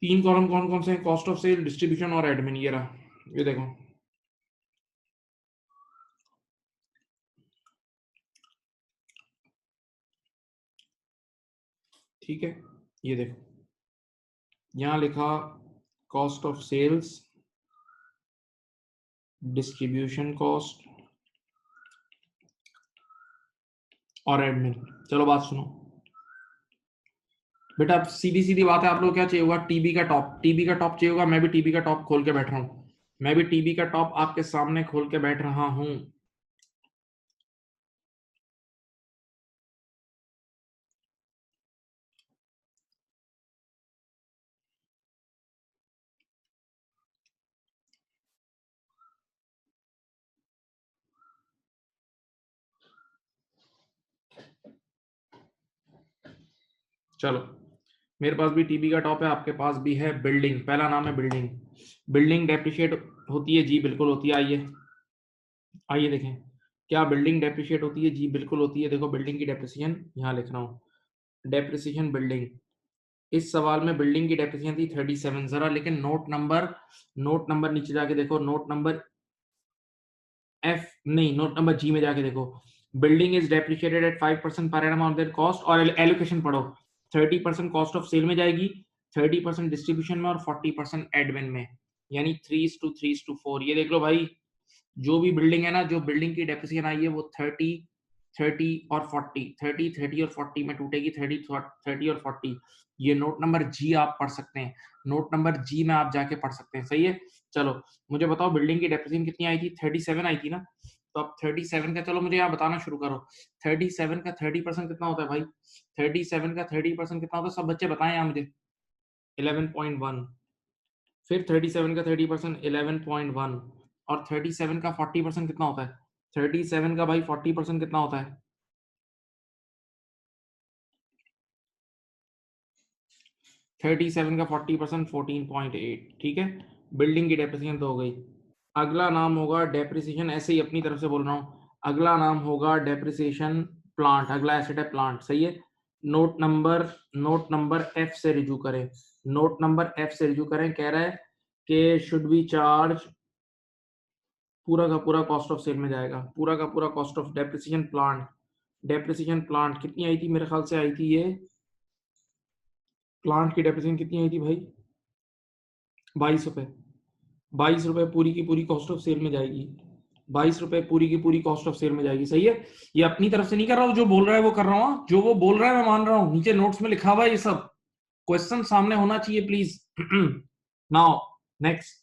Speaker 1: 3 कॉलम कौन कौन से हैं? कॉस्ट ऑफ सेल, डिस्ट्रीब्यूशन और एडमिन। ये रहा, ये देखो। ठीक है, ये देखो यहाँ लिखा cost of sales, distribution cost और एडमिन। चलो बात सुनो बेटा, अब सीधी सीधी बात है, आप लोग क्या चाहिए होगा? टीबी का टॉप, टीबी का टॉप चाहिए होगा। मैं भी टीबी का टॉप खोल के बैठ रहा हूँ, मैं भी टीबी का टॉप आपके सामने खोल के बैठ रहा हूँ। चलो मेरे पास भी टीबी का टॉप है, आपके पास भी है। बिल्डिंग, पहला नाम है बिल्डिंग। बिल्डिंग डेप्रिशिएट होती है? जी बिल्कुल होती है। आइए आइए देखें, क्या बिल्डिंग डेप्रिशिएट होती है? जी बिल्कुल होती है। देखो बिल्डिंग की डेप्रिसिएशन यहाँ लिख रहा हूँ, डेप्रिसिएशन बिल्डिंग। इस सवाल में बिल्डिंग की डेप्रिसिएशन थी 37। जरा लेकिन नोट नंबर नीचे जाके देखो, नोट नंबर एफ नहीं, नोट नंबर जी में जाके देखो। Building is depreciated at 5% per annum on their cost, और एलोकेशन पढ़ो। 30% कॉस्ट ऑफ सेल में जाएगी, 30% डिस्ट्रीब्यूशन में और 40% एडमिन में, यानी 3:3:4। ये देख लो भाई, जो भी बिल्डिंग है ना, जो बिल्डिंग की डेप्रिसिएशन आई है वो 30 और 40 और 40 में टूटेगी। 30 और 40। ये नोट नंबर जी आप पढ़ सकते हैं, नोट नंबर जी में आप जाके पढ़ सकते हैं। सही है। चलो मुझे बताओ बिल्डिंग की डेप्रिसिएशन कितनी आई थी? 37 आई थी ना। तो अब 37 का, चलो मुझे यहाँ बताना शुरू करो। 37 का 30% कितना होता है भाई? 37 का 30% कितना होता है? सब बच्चे बताएं यहाँ मुझे। 11.1। फिर 37 का 30% 11.1, और 37 का 40% कितना होता है? 37 का भाई 40% कितना होता है? 37 का 40% 14.8। ठीक है, बिल्डिंग की डेप्रिसिएशन तो हो गई। अगला नाम होगा डेप्रिसिएशन, ऐसे ही अपनी तरफ से बोल रहा हूँ, अगला नाम होगा डेप्रिसिएशन प्लांट। अगला एसेट है प्लांट। सही है। नोट नंबर एफ से रिजू करें, नोट नंबर एफ से रिजू करें। कह रहा है कि शुड बी चार्ज, पूरा का पूरा कॉस्ट ऑफ सेल में जाएगा, पूरा का पूरा cost of depreciation plant. Depreciation plant कितनी आई थी? मेरे ख्याल से आई थी ये, प्लांट की डेप्रिसिएशन कितनी आई थी भाई? 22 रुपए। 22 रुपए पूरी की पूरी कॉस्ट ऑफ सेल में जाएगी। 22 रुपए पूरी की पूरी कॉस्ट ऑफ सेल में जाएगी। सही है। ये अपनी तरफ से नहीं कर रहा हूँ, जो बोल रहा है वो कर रहा हूँ, जो वो बोल रहा है मैं मान रहा हूँ। नीचे नोट्स में लिखा हुआ है ये सब, क्वेश्चन सामने होना चाहिए प्लीज। नाउ नेक्स्ट,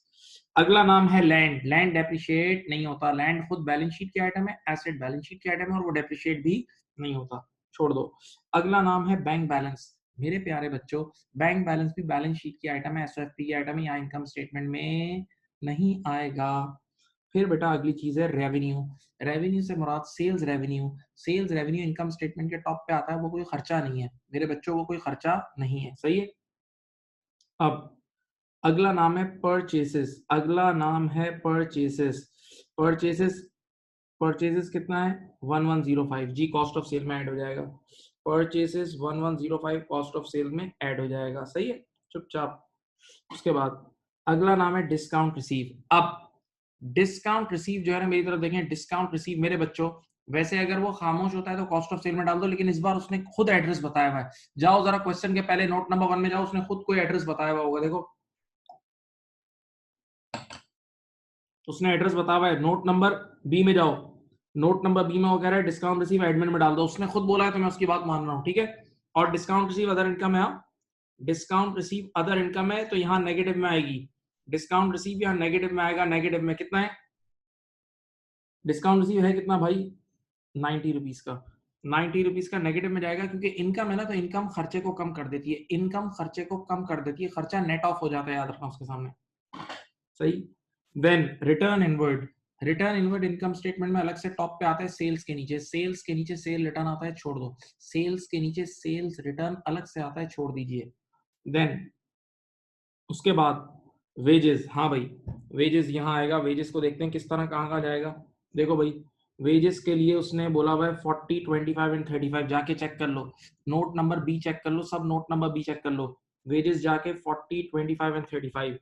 Speaker 1: अगला नाम है लैंड। लैंड डेप्रिशिएट नहीं होता, लैंड खुद बैलेंस शीट के आइटम है, एसेट बैलेंस शीट के आइटम है, और वो डेप्रिशिएट भी नहीं होता। छोड़ दो। अगला नाम है बैंक बैलेंस। मेरे प्यारे बच्चों, बैंक बैलेंस भी बैलेंस शीट की आइटम है, एसओएफपी की आइटम है, या इनकम स्टेटमेंट में नहीं आएगा। फिर बेटा अगली चीज है रेवेन्यू। रेवेन्यू से मुराद sales revenue. Sales revenue income statement के टॉप पे आता है, वो कोई खर्चा नहीं है मेरे बच्चों, वो कोई खर्चा नहीं है। सही है। अब अगला नाम है परचेसेस। अगला नाम है परचेसेस। परचेसेस, परचेसेस कितना है? 1105। जी कॉस्ट ऑफ सेल में ऐड हो जाएगा। परचेसेस 1105 कॉस्ट ऑफ सेल में ऐड हो जाएगा। सही है, चुपचाप। उसके बाद अगला नाम है डिस्काउंट रिसीव। अब डिस्काउंट रिसीव जो है ना, मेरी तरफ देखें, डिस्काउंट रिसीव मेरे बच्चों, वैसे अगर वो खामोश होता है तो कॉस्ट ऑफ सेल में डाल दो, लेकिन इस बार उसने खुद एड्रेस बताया हुआ है। जाओ जरा क्वेश्चन के पहले नोट नंबर 1 में जाओ, उसने खुद कोई एड्रेस बताया हुआ होगा। देखो उसने एड्रेस बताया हुआ है। नोट नंबर बी में जाओ, नोट नंबर बी में वो कह रहा है डिस्काउंट रिसीव एडमिन में डाल दो। उसने खुद बोला है तो मैं उसकी बात मान रहा हूँ। ठीक है। और डिस्काउंट रिसीव अदर इनकम है, डिस्काउंट रिसीव अदर इनकम है तो यहाँ नेगेटिव में आएगी। डिस्काउंट रिसीव यहाँ नेगेटिव में आएगा। नेगेटिव में कितना है? डिस्काउंट रिसीव है कितना भाई? 90 रुपीज का। 90 रुपीज का नेगेटिव में जाएगा, क्योंकि इनकम है ना, तो इनकम खर्चे को कम कर देती है, इनकम खर्चे को कम कर देती है, खर्चा नेट ऑफ हो जाता है, याद रखना उसके सामने। सही। Then return inward. Return inward income statement में अलग से टॉप पे आता है, सेल्स के नीचे। सेल्स के नीचे सेल रिटर्न आता है, छोड़ दो। सेल्स के नीचे सेल्स रिटर्न अलग से आता है, छोड़ दीजिए। देन उसके बाद वेजेस, हाँ भाई वेजेस यहाँ आएगा। वेजेस को देखते हैं किस तरह कहाँ कहाँ जाएगा। देखो भाई वेजेस के लिए उसने बोला हुआ है 40, 25 एंड 35, जाके चेक कर लो। नोट नंबर बी चेक कर लो, सब नोट नंबर बी चेक कर लो। वेजेस जाके 40, 25 एंड 35,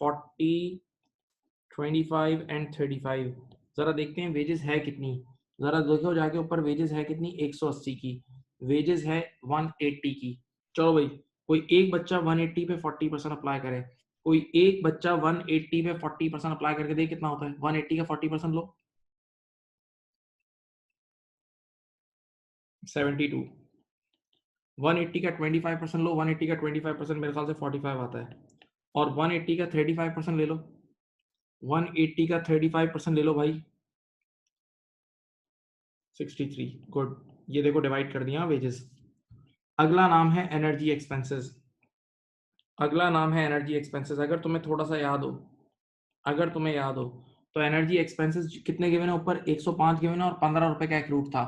Speaker 1: 40, 25 एंड 35। जरा देखते हैं वेजेस है कितनी। जरा देखो जाके ऊपर वेजेस है कितनी, 180 की। वेजेस है 180 की। चलो भाई कोई एक बच्चा 180 पे 40% अप्लाई करे। कोई एक बच्चा 180 पे 40% अप्लाई करके दे, कितना होता है 180 का 40% लो, 72। 180 का 25% लो, 180 का 25% मेरे ख्याल से 45 आता है। और 180 का 35% ले लो, 180 का 35% ले लो भाई, 63। गुड, ये देखो डिवाइड कर दिया वेजेस। अगला नाम है एनर्जी एक्सपेंसेस। अगला नाम है एनर्जी एक्सपेंसेस। अगर तुम्हें थोड़ा सा याद हो, अगर तुम्हें याद हो तो एनर्जी एक्सपेंसेस कितने गिवन है ऊपर, 105 गिवन है और 15 रुपए का एक रूट था।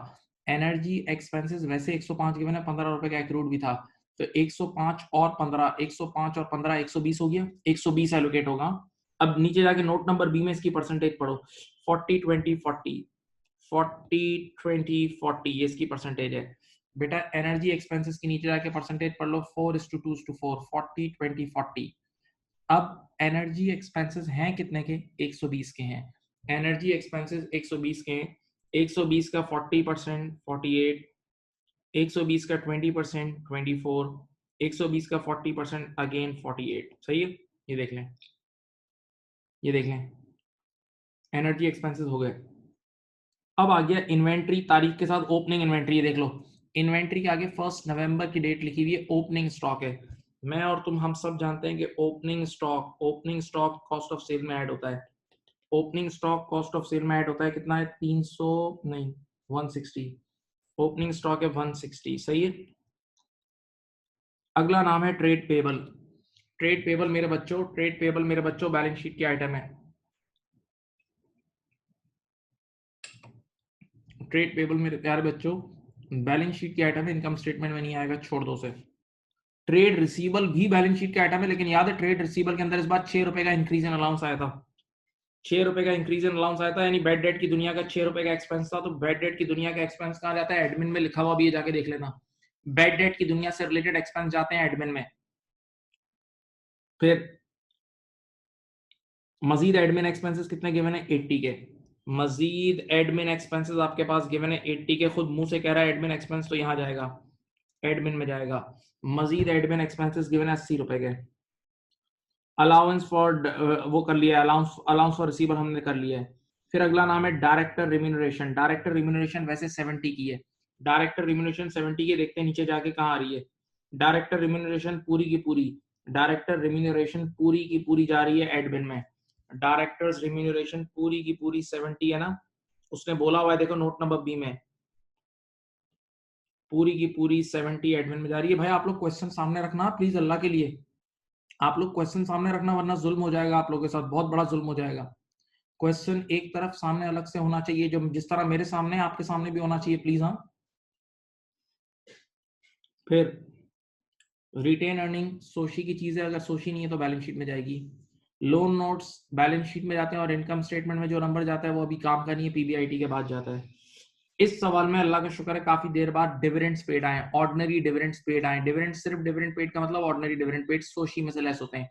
Speaker 1: एनर्जी एक्सपेंसेस वैसे 105 गिवन है, 15 रुपए का एक रूट भी था। तो 105 और 15, 105 और 15 120 हो गया, 120 एलोकेट होगा। अब नीचे जाके नोट नंबर बी में इसकी परसेंटेज पढ़ो, 40, 20, 40, 40, 20, 40, ये इसकी परसेंटेज है। बेटा एनर्जी एक्सपेंसेस की नीचे जाके परसेंटेज पढ़ लो, 4:2:4, 40, 20, 40। अब एनर्जी एक्सपेंसेस हैं कितने के, 120 के हैं। एनर्जी एक्सपेंसेस 120 के हैं। 120 का 40% 48, 120 का 20% 24, 120 का 40% अगेन 48। सही है, ये देख लें, ये देख लें, एनर्जी एक्सपेंसेस हो गए। अब आ गया इन्वेंट्री, तारीख के साथ ओपनिंग इन्वेंट्री। देख लो इन्वेंट्री के आगे 1 नवंबर की डेट लिखी हुई है, ओपनिंग स्टॉक है। मैं और तुम हम सब जानते हैं कि opening stock cost of sale में ऐड होता है। Opening stock cost of sale में ऐड होता है, कितना है 300 नहीं 160। ओपनिंग स्टॉक है 160, सही है। अगला नाम है ट्रेड पेबल। ट्रेड पेबल मेरे बच्चों, ट्रेड पेबल मेरे बच्चों बैलेंस शीट की आइटम है। ट्रेड पेबल मेरे प्यारे बच्चों बैलेंस शीट की आइटम है, इनकम स्टेटमेंट में नहीं आएगा, छोड़ दो उसे। ट्रेड रिसीबल भी बैलेंस शीट का आइटम है, लेकिन याद है ट्रेड रिसीबल के अंदर इस बार 6 रुपए का इंक्रीज इन अलाउंस आया था। 6 रुपए का इंक्रीज इन अलाउंस आया था, यानी बेड डेट की दुनिया का 6 रुपए का एक्सपेंस था। तो बेड डेट की दुनिया का एक्सपेंस कहाँ जाता है, एडमिन में लिखा हुआ भी है, जाके देख लेना। बेड डेट की दुनिया से रिलेटेड एक्सपेंस जाते हैं एडमिन में। फिर मजीद एडमिन एक्सपेंसेस कितने गिवन है, 80 के। मजीद एडमिन एक्सपेंसेस आपके पास गिवन है 80 के, खुद मुंह से कह रहा है एडमिन एक्सपेंस, तो यहां जाएगा, एडमिन में जाएगा। मजीद एडमिन एक्सपेंसेस गिवन है 80 रुपए के। अलाउंस फॉर वो कर लिया, अलाउंस अलाउंस फॉर रिसीवर हमने कर लिया है। फिर अगला नाम है डायरेक्टर रिम्यूनरेशन। डायरेक्टर रिम्यूनरेशन वैसे 70 की है, डायरेक्टर रिम्यूनरेशन 70 की, देखते हैं नीचे जाके कहाँ आ रही है। डायरेक्टर रिम्यूनरेशन पूरी की पूरी, डायरेक्टर रिम्यूनरेशन पूरी की पूरी जा रही है एडमिन में। डायरेक्टर्स रिम्यूनरेशन पूरी की पूरी 70 है ना, उसने बोला हुआ है, देखो नोट नंबर बी में, पूरी की पूरी 70 एडमिन में जा रही है। भाई आप लोग क्वेश्चन सामने रखना प्लीज, अल्लाह के लिए आप लोग क्वेश्चन सामने रखना, वरना जुल्म हो जाएगा आप लोगों के साथ, बहुत बड़ा जुल्म हो जाएगा। क्वेश्चन एक तरफ सामने अलग से होना चाहिए, जो जिस तरह मेरे सामने आपके सामने भी होना चाहिए प्लीज। हाँ, फिर रिटेन अर्निंग सोशी की चीज है, अगर सोशी नहीं है तो बैलेंस शीट में जाएगी। लोन नोट्स बैलेंस शीट में जाते हैं, और इनकम स्टेटमेंट में जो नंबर जाता है वो अभी काम का नहीं है, पीबीआईटी के बाद जाता है। इस सवाल में अल्लाह का शुक्र है काफी देर बाद डिविडेंड्स पेड आए, ऑर्डिनरी डिविडेंड्स पेड आए। डिविडेंड सिर्फ डिविडेंड पेड का मतलब ऑर्डिनरी डिविडेंड पेड सोशी में से लेस होते हैं।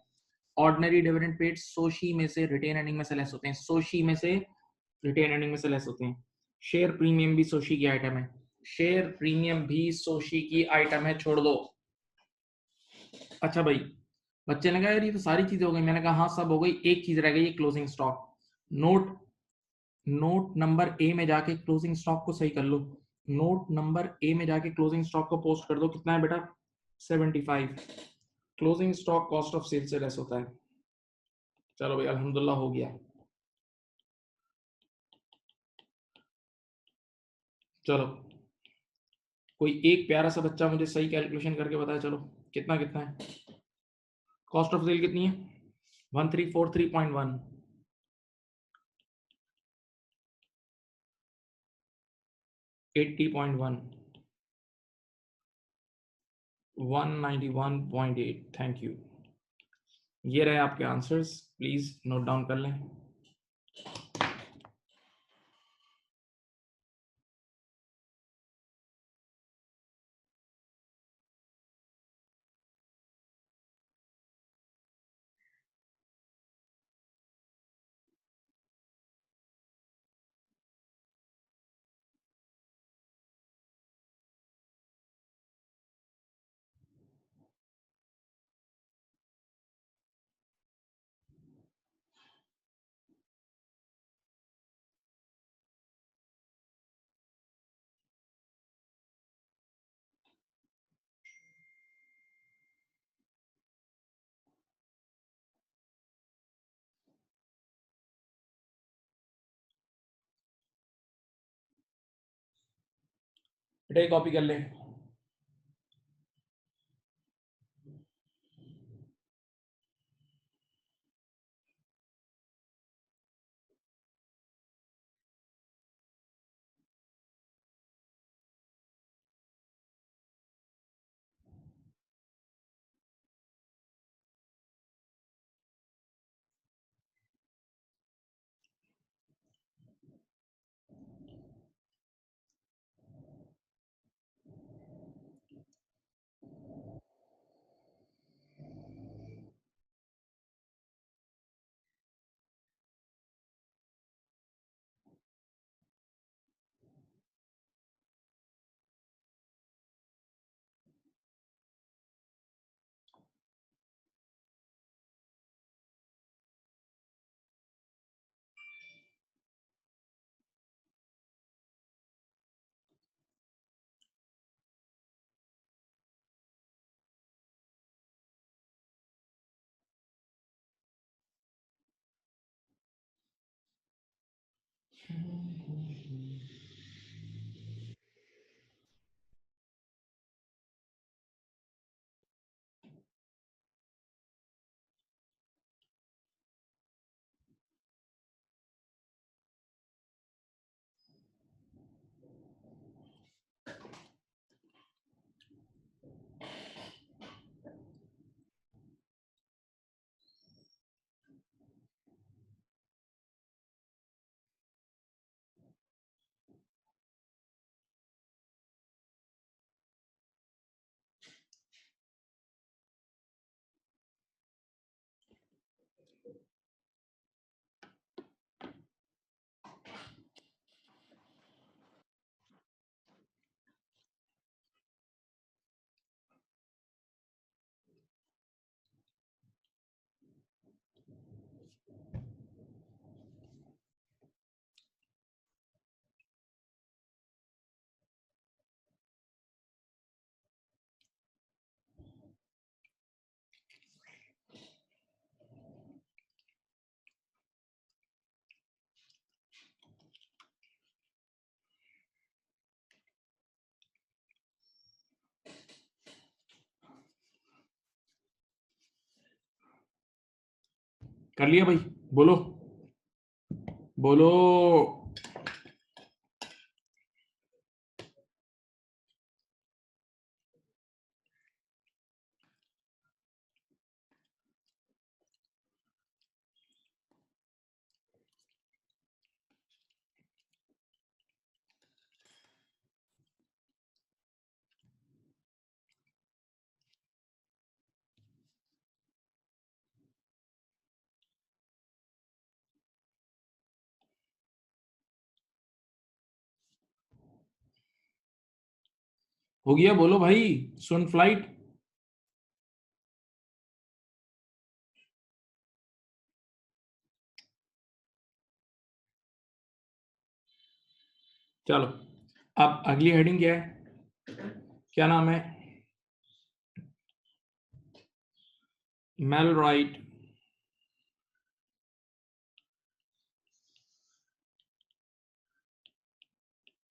Speaker 1: ऑर्डिनरी डिविडेंड पेड सोशी में से रिटेन अर्निंग में से लेस होते हैं, सोशी में से रिटेन अर्निंग में से लेस होते हैं। शेयर प्रीमियम भी सोशी की आइटम है, शेयर प्रीमियम भी सोशी की आइटम है, छोड़ दो। अच्छा भाई, बच्चे ने कहा यार ये तो सारी चीजें हो गई, मैंने कहा हाँ सब हो गई, एक चीज रह गई, ये closing stock. Note note number A में जाके क्लोजिंग स्टॉक को सही कर लो। नोट नंबर ए में जाके क्लोजिंग स्टॉक को पोस्ट कर दो, कितना है बेटा 75। Closing stock cost of sale से लेस होता है। चलो भाई अल्हम्दुलिल्लाह हो गया। चलो कोई एक प्यारा सा बच्चा मुझे सही कैलकुलेशन करके बताए, चलो कितना कितना है, कॉस्ट ऑफ सेल कितनी है, 1343.1, 80.1, 191.8। Thank you. ये रहे आपके आंसर्स, प्लीज नोट डाउन कर लें। बेटा कॉपी कर लें। कर लिया भाई? बोलो बोलो। हो गया? बोलो भाई। सुन फ्लाइट। चलो, अब अगली हेडिंग क्या है? क्या नाम है? मेलराइट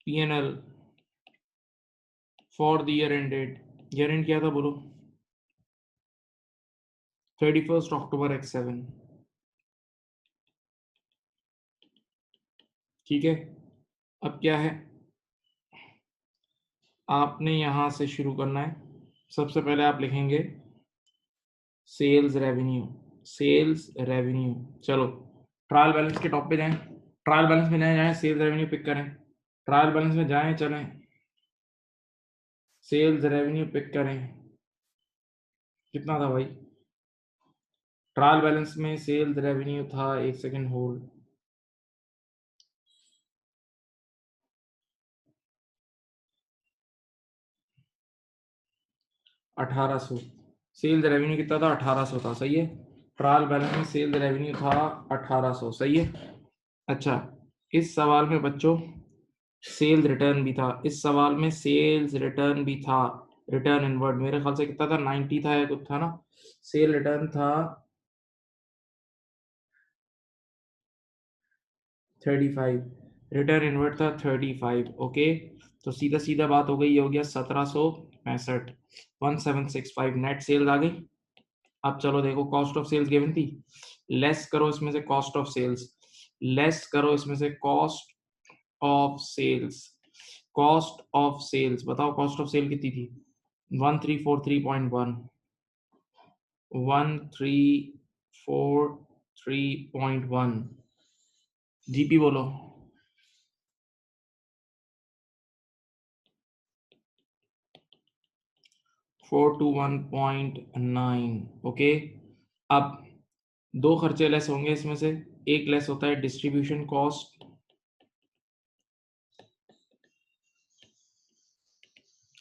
Speaker 1: P&L for the year ended. Year and क्या था बोलो? 31 अक्टूबर X7। ठीक है, अब क्या है, आपने यहां से शुरू करना है। सबसे पहले आप लिखेंगे सेल्स रेवेन्यू, सेल्स रेवेन्यू। चलो ट्रायल बैलेंस के टॉप पे जाएं, ट्रायल बैलेंस में जाएं, सेल्स रेवेन्यू पिक करें, ट्रायल बैलेंस में जाएं, चलें सेल्स रेवेन्यू पिक करें। कितना था भाई ट्रायल बैलेंस में? सेल्स रेवेन्यू था, एक सेकंड होल्ड, 1800। सेल्स रेवेन्यू कितना था? 1800 था, सही है। ट्रायल बैलेंस में सेल्स रेवेन्यू था 1800, सही है। अच्छा, इस सवाल में बच्चों सेल्स रिटर्न भी था, इस सवाल में सेल्स रिटर्न भी था, रिटर्न इनवर्ड मेरे ख्याल से कितना था? 90 था या कुछ था ना। सेल रिटर्न था 35, रिटर्न इनवर्ड था 35। ओके, तो सीधा सीधा बात हो गई, ये हो गया 1765, 1765 नेट सेल्स आ गई। अब चलो देखो, कॉस्ट ऑफ सेल्स गिवन थी, लेस करो इसमें से कॉस्ट ऑफ सेल्स, लेस करो इसमें से cost of sales, cost of sales बताओ, कॉस्ट ऑफ सेल कितनी थी? 1343.1, 1343.1, जीपी बोलो। 421.9। ओके, अब दो खर्चे लेस होंगे इसमें से, एक लेस होता है डिस्ट्रीब्यूशन कॉस्ट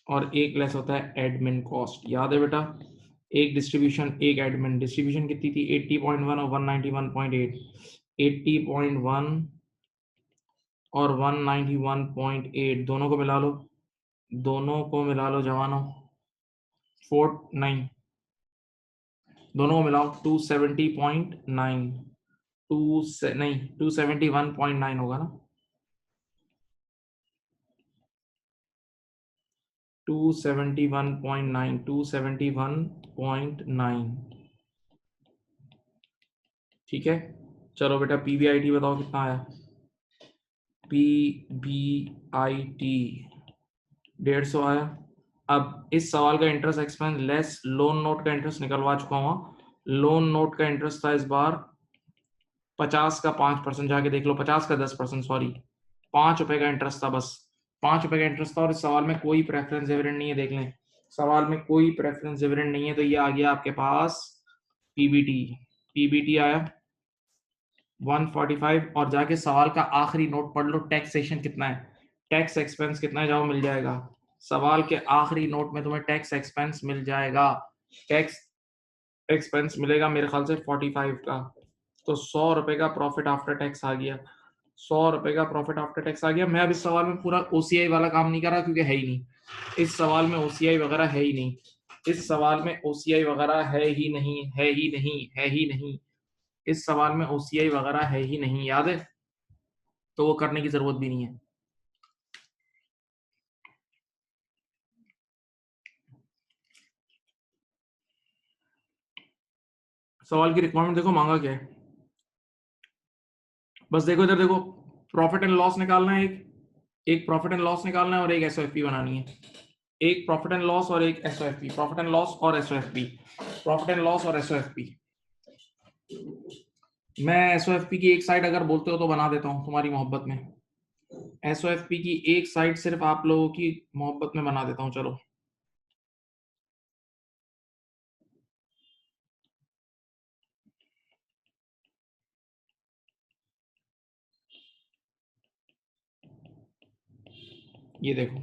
Speaker 1: और एक लेस होता है एडमिन कॉस्ट। याद है बेटा, एक डिस्ट्रीब्यूशन एक एडमिन। डिस्ट्रीब्यूशन कितनी थी? 80.1 और 191.8, 80.1 और 191.8 दोनों को मिला लो, दोनों को मिला लो जवानों, 49, दोनों को मिलाओ 270.9, टू से नहीं 271.9 होगा ना, 271.9, 271.9। ठीक है, चलो बेटा पीबीआईटी बताओ कितना आया? पीबीआईटी 150 आया। अब इस सवाल का interest expense less loan note का इंटरेस्ट निकलवा चुका हूँ। लोन नोट का इंटरेस्ट था इस बार 50 का 5%, जाके देख लो, 50 का 10%, सॉरी 5 रुपए का इंटरेस्ट था, बस 5 रुपए का इंटरेस्ट था। और इस सवाल में कोई प्रेफरेंस डिविडेंड नहीं है, देख लें सवाल में कोई प्रेफरेंस डिविडेंड नहीं है, तो ये आ गया आपके पास पीबीटी। पीबीटी आया 145। और जाके सवाल का आखिरी नोट पढ़ लो, टैक्सेशन कितना है, टैक्स एक्सपेंस कितना है, जाओ मिल जाएगा। सवाल के आखिरी नोट में तुम्हें टैक्स एक्सपेंस मिल जाएगा, टैक्स एक्सपेंस मिलेगा मेरे ख्याल से 45 का। तो 100 रुपए का प्रॉफिट आफ्टर टैक्स आ गया, 100 रुपए का प्रॉफिट आफ्टर टैक्स आ गया। मैं अब इस सवाल में पूरा ओसीआई वाला काम नहीं कर रहा क्योंकि है ही नहीं, इस सवाल में ओसीआई वगैरह है ही नहीं, इस सवाल में ओसीआई वगैरह है ही नहीं, है ही नहीं, है ही नहीं, इस सवाल में ओसीआई वगैरह है ही नहीं, याद है, तो वो करने की जरूरत भी नहीं है। सवाल की रिक्वायरमेंट देखो, मांगा क्या है, बस देखो इधर देखो, प्रॉफिट एंड लॉस निकालना है, एक प्रॉफिट एंड लॉस निकालना है और एक एसओएफपी बनानी है, एक प्रॉफिट एंड लॉस और एक एसओएफपी, प्रॉफिट एंड लॉस और एसओएफपी, प्रॉफिट एंड लॉस और एसओएफपी। मैं एसओएफपी की एक साइड अगर बोलते हो तो बना देता हूं तुम्हारी मोहब्बत में, एसओएफपी की एक साइड सिर्फ आप लोगों की मोहब्बत में बना देता हूं, चलो। ये देखो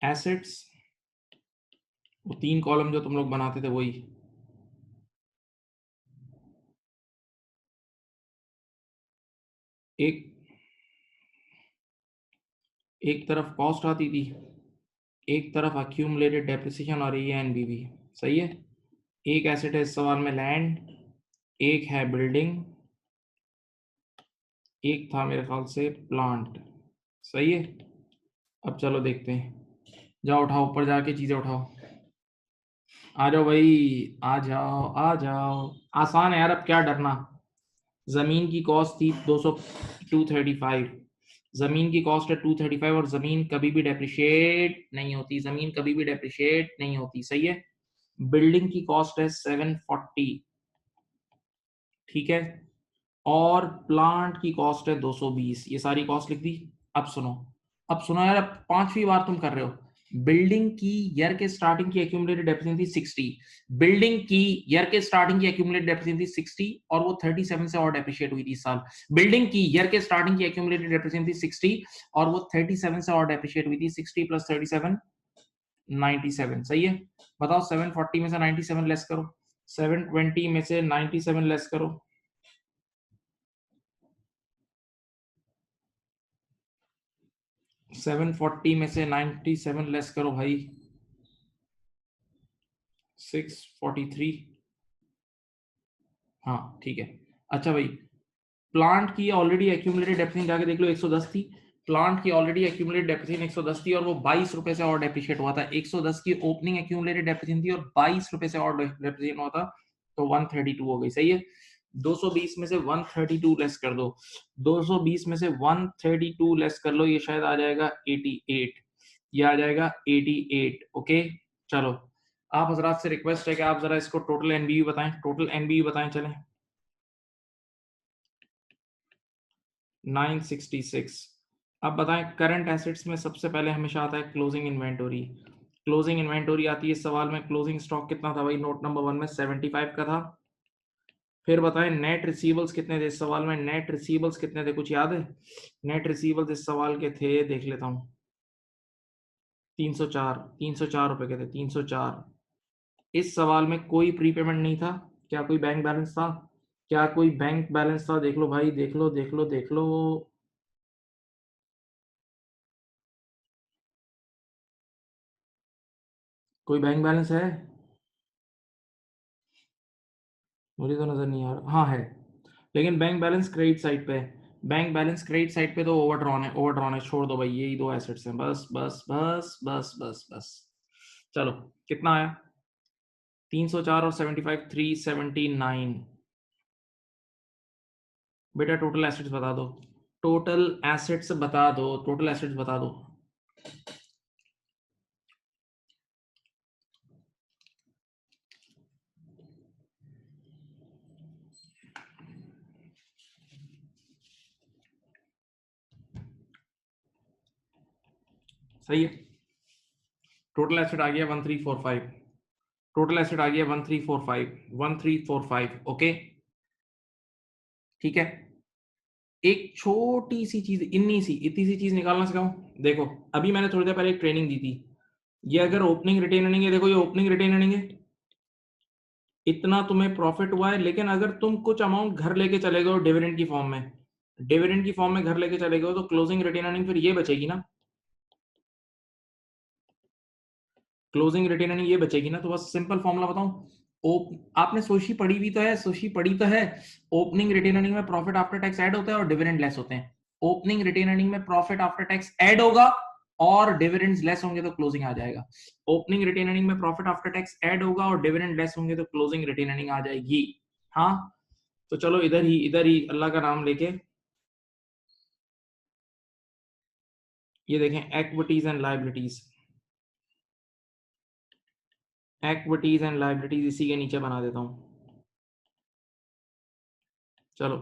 Speaker 1: एसेट्स, वो 3 कॉलम जो तुम लोग बनाते थे वही, एक एक तरफ कॉस्ट आती थी, एक तरफ अक्यूमुलेटेड डेप्रिसिएशन और एएनबीवी, सही है। एक एसेट है इस सवाल में लैंड, एक है बिल्डिंग, एक था मेरे ख्याल से प्लांट, सही है। अब चलो देखते हैं, जाओ उठाओ ऊपर जाके चीजें उठाओ, आ जाओ भाई, आ जाओ आ जाओ, आसान है यार, अब क्या डरना। जमीन की कॉस्ट थी 200, 235, जमीन की कॉस्ट है 235 और जमीन कभी भी डेप्रिशिएट नहीं होती, जमीन कभी भी डेप्रिशिएट नहीं होती, सही है। बिल्डिंग की कॉस्ट है 740, ठीक है, और प्लांट की कॉस्ट है 220। ये सारी कॉस्ट लिख दी। अब सुनो यार, अब 5वीं बार तुम कर रहे हो। बिल्डिंग की ईयर के स्टार्टिंग की एक्यूमुलेटेड डेप्रिसिएशन थी 60, बिल्डिंग की ईयर के स्टार्टिंग की एक्यूमुलेटेड डेप्रिसिएशन थी 60 और वो 37 से और डेप्रिशिएट हुई थी इस साल। बिल्डिंग की ईयर के स्टार्टिंग की एक्यूमुलेटेड डेप्रिसिएशन थी 60 और वो 37 से और डेप्रिशिएट हुई थी। 60 प्लस 37 97, सही है। बताओ 740 में से 97 लेस करो, 720 में से 97 लेस करो, 740 में से 97 लेस करो भाई, 643। हाँ ठीक है। अच्छा भाई, प्लांट की ऑलरेडी एक्यूमुलेटेड डेप्रिसिएशन जाके देख लो 110 थी। प्लांट की ऑलरेडी एक्यूमुलेटेड डेप्रिसिएशन 110 थी और वो 22 रुपए से और डेप्रिशिएट हुआ था। 110 की ओपनिंग एक्यूमुलेटेड डेप्रिसिएशन थी और 22 रुपए से और डेप्रिसिएट हुआ था, तो 132 हो गई, सही है। 220 में से 132 लेस कर दो, 220 में से 132 लेस कर लो, ये शायद आ जाएगा 88, ये आ जाएगा 88। ओके चलो, आप हजरात से रिक्वेस्ट है कि आप जरा इसको टोटल एनबीवी बताएं, टोटल एनबीवी बताएं, चलें। 966। अब बताएं, करंट एसेट्स में सबसे पहले हमेशा आता है क्लोजिंग इन्वेंटोरी। क्लोजिंग इन्वेंटोरी आती है इस सवाल में। क्लोजिंग स्टॉक कितना था भाई, नोट नंबर 1 में 75 का था। फिर बताएं नेट रिसीवल्स कितने थे इस सवाल में, नेट रिसीवल्स कितने थे, कुछ याद है? नेट रिसीवल्स इस सवाल के थे, देख लेता हूं, 304, 304 रुपए के थे, 304। इस सवाल में कोई प्रीपेमेंट नहीं था, क्या कोई बैंक बैलेंस था? क्या कोई बैंक बैलेंस था? देख लो भाई, देख लो देख लो देख लो, कोई बैंक बैलेंस है? मुझे तो नजर नहीं आ रहा। हाँ है, लेकिन बैंक बैलेंस क्रेडिट साइड पे है। बैंक बैलेंस क्रेडिट साइड पे तो ओवरड्रॉन है, ओवरड्रॉन है, छोड़ दो भाई, यही दो एसेट्स हैं, बस बस बस बस बस बस। चलो, कितना आया? 304 और 75, 379। बेटा टोटल एसेट्स बता दो, टोटल एसेट्स बता दो, टोटल एसेट्स बता दो। सही है, टोटल एसेट आ गया 1345, टोटल एसेट आ गया 1345, 1345। ओके ठीक है। एक छोटी सी चीज, इतनी सी चीज निकालना सिखाऊं। देखो, अभी मैंने थोड़ी देर पहले एक ट्रेनिंग दी थी, ये अगर ओपनिंग रिटेन अर्निंग है, देखो ये ओपनिंग रिटेन अर्निंग है, इतना तुम्हें प्रॉफिट हुआ है। लेकिन अगर तुम कुछ अमाउंट घर लेके चले गए डिविडेंड की फॉर्म में, डिविडेंड की फॉर्म में घर लेके चले गए, तो क्लोजिंग रिटेन अर्निंग फिर ये बचेगी ना, क्लोजिंग रिटेन अर्निंग ये बचेगी ना। तो बस सिंपल फॉर्मूला बताऊं, आपने सोशी पढ़ी भी तो है, सोशी पढ़ी तो है। ओपनिंग रिटेन अर्निंग में प्रॉफिट आफ्टर टैक्स ऐड होता है और डिविडेंड लेस होते हैं। ओपनिंग रिटेन अर्निंग में प्रॉफिट आफ्टर टैक्स ऐड होगा और डिविडेंड्स लेस होंगे तो क्लोजिंग आ जाएगा। ओपनिंग रिटेन अर्निंग में प्रॉफिट आफ्टर टैक्स ऐड होगा और डिविडेंड लेस होंगे तो क्लोजिंग रिटेन अर्निंग आ जाएगी। हाँ, तो चलो इधर ही अल्लाह का नाम लेके ये देखें, equities and liabilities, equities and liabilities इसी के नीचे बना देता हूं। चलो,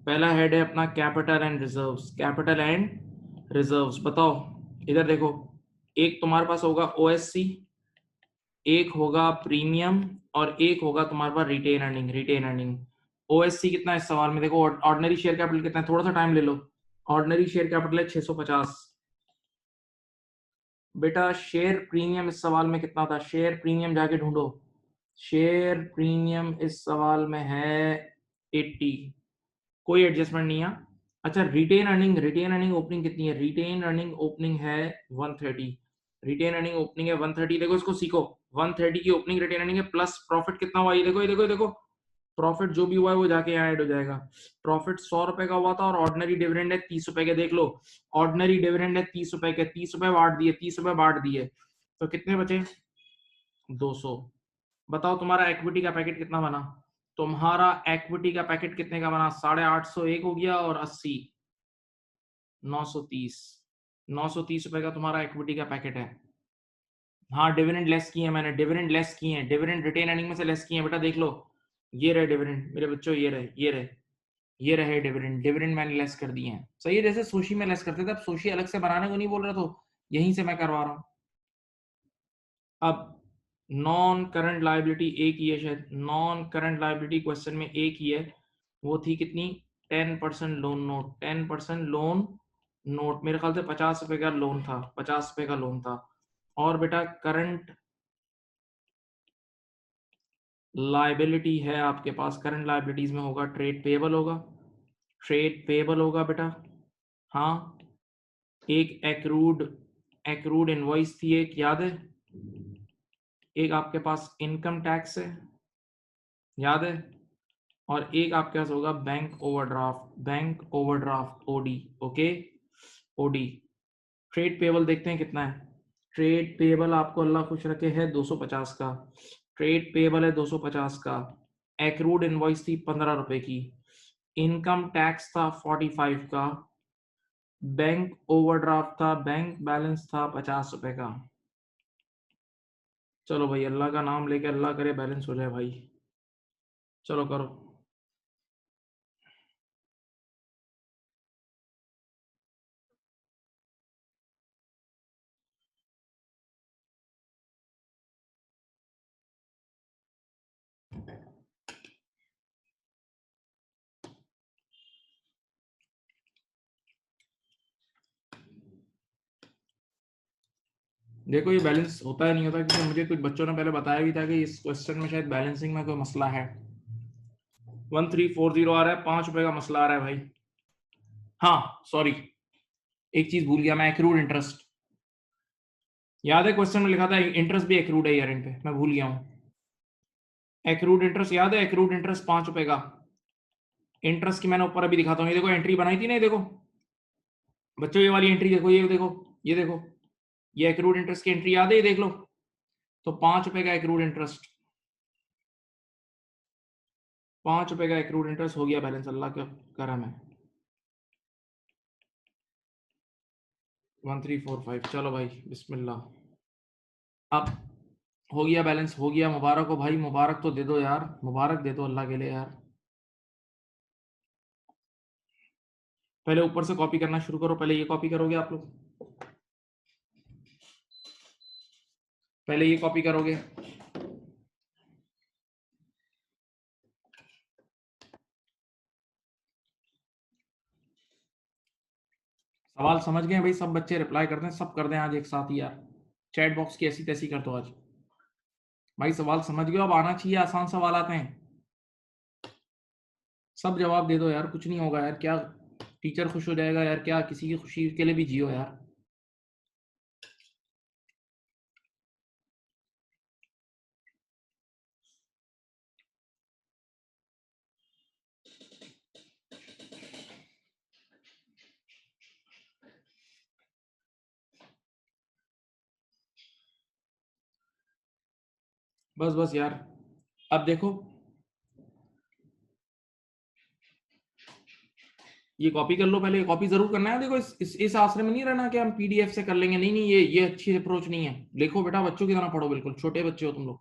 Speaker 1: पहला हेड है अपना capital and reserves, capital and reserves. बताओ, इधर देखो, एक तुम्हारे पास होगा ओएससी, एक होगा प्रीमियम और एक होगा तुम्हारे पास retain earning, retain earning. OSC कितना है इस सवाल में, देखो ऑर्डिनरी शेयर कैपिटल कितना है, थोड़ा सा टाइम ले लो। ऑर्डिनरी शेयर कैपिटल है 650। बेटा शेयर प्रीमियम इस सवाल में कितना था, शेयर प्रीमियम जाके ढूंढो। शेयर प्रीमियम इस सवाल में है 80, कोई एडजस्टमेंट नहीं है। अच्छा, retained earning, retain earning opening कितनी है, रिटेन अर्निंग ओपनिंग है 130, रिटेन अर्निंग ओपनिंग है 130। देखो इसको सीखो, 130 की ओपनिंग रिटेन अर्निंग है, प्लस प्रॉफिट कितना हुआ, ये देखो ये देखो ये देखो, प्रॉफिट जो भी हुआ है वो जाके यहाँ ऐड हो जाएगा। प्रॉफिट 100 रुपए का हुआ था और ऑर्डिनरी डिविडेंड है 30 रुपए के, देख लो ऑर्डिनरी डिविडेंड है 30 रुपए के, 30 रुपए बांट दिए, 30 रुपए बांट दिए, तो कितने बचे, 200। बताओ तुम्हारा इक्विटी का पैकेट कितना बना, तुम्हारा इक्विटी का पैकेट कितने का बना, 850 एक हो गया और 80, 930 930 रुपए का तुम्हारा इक्विटी का पैकेट है। हाँ डिविडेंड लेस किए मैंने, डिविडेंड लेस किए हैं, डिविडेंड रिटेन अर्निंग में से लेस किए हैं बेटा, देख लो ये रहे डिविडेंड मेरे बच्चों, ये रहे डिविडेंड, डिविडेंड मैंने लेस कर दिए हैं। सही है, जैसे सोशी में लेस करते थे, अब सोशी अलग से बनाने को नहीं बोल रहा, तो यहीं से मैं करवा रहा हूँ। अब नॉन करंट लायबिलिटी एक ही है, शायद नॉन करंट लायबिलिटी क्वेश्चन में एक ही है, वो थी कितनी, 10% लोन नोट, 10% लोन नोट, मेरे ख्याल से 50 रुपए का लोन था, 50 रुपए का लोन था। और बेटा करंट लायबिलिटी है आपके पास, करंट लायबिलिटीज में होगा ट्रेड पेबल होगा, ट्रेड पेबल होगा बेटा। हाँ, एक एक्रूड इनवॉइस थी, एक याद है, एक आपके पास इनकम टैक्स है, याद है, और एक आपके पास होगा bank overdraft OD. Okay, OD. Trade payable देखते हैं कितना है। ट्रेड पेबल आपको अल्लाह खुश रखे है 250 का, ट्रेड पेबल है 250 का। एक्रूड इनवॉइस थी 15 रुपए की, इनकम टैक्स था 45 का, बैंक ओवरड्राफ्ट था, बैंक बैलेंस था 50 रुपए का। चलो भाई, अल्लाह का नाम लेके अल्लाह करे बैलेंस हो जाए भाई, चलो करो। देखो ये बैलेंस होता है नहीं होता, क्योंकि मुझे कुछ बच्चों ने पहले बताया भी था कि इस क्वेश्चन में शायद बैलेंसिंग में कोई मसला है। 1340 आ रहा है, 5 रुपए का मसला आ रहा है भाई। हाँ सॉरी, एक चीज भूल गया मैं, एक्रूड इंटरेस्ट, याद है क्वेश्चन में लिखा था इंटरेस्ट भी एक्रूड है ईयर एंड पे, मैं भूल गया हूँ। एक्रूड इंटरेस्ट याद है, एक्रूड इंटरेस्ट 5 रुपए का। इंटरेस्ट की मैंने ऊपर अभी दिखाता हूँ, ये देखो एंट्री बनाई थी ना, ये देखो बच्चों, ये वाली एंट्री देखो, ये देखो, ये देखो, ये एक्रूड इंटरेस्ट की एंट्री याद है, ये देख लो। तो 5 रुपए का एक्रूड इंटरेस्ट, 5 रुपए का एक्रूड इंटरेस्ट हो गया बैलेंस, अल्लाह का करम है। 1345, चलो भाई बिस्मिल्लाह। अब हो गया बैलेंस, हो गया, मुबारक हो भाई, मुबारक तो दे दो यार, मुबारक दे दो अल्लाह के लिए यार। पहले ऊपर से कॉपी करना शुरू करो, पहले ये कॉपी करोगे आप लोग, पहले ये कॉपी करोगे। सवाल समझ गए भाई, सब बच्चे रिप्लाई करते हैं, सब कर दें आज एक साथ ही यार, चैट बॉक्स की ऐसी तैसी कर दो आज। भाई सवाल समझ गए, अब आना चाहिए, आसान सवाल आते हैं, सब जवाब दे दो यार, कुछ नहीं होगा यार, क्या टीचर खुश हो जाएगा यार, क्या किसी की खुशी के लिए भी जियो यार। बस बस यार, अब देखो ये कॉपी कर लो, पहले कॉपी जरूर करना है। देखो इस आश्रय में नहीं रहना कि हम पीडीएफ से कर लेंगे, नहीं नहीं, ये अच्छी अप्रोच नहीं है। देखो बेटा, बच्चों की तरह पढ़ो, बिल्कुल छोटे बच्चे हो तुम लोग।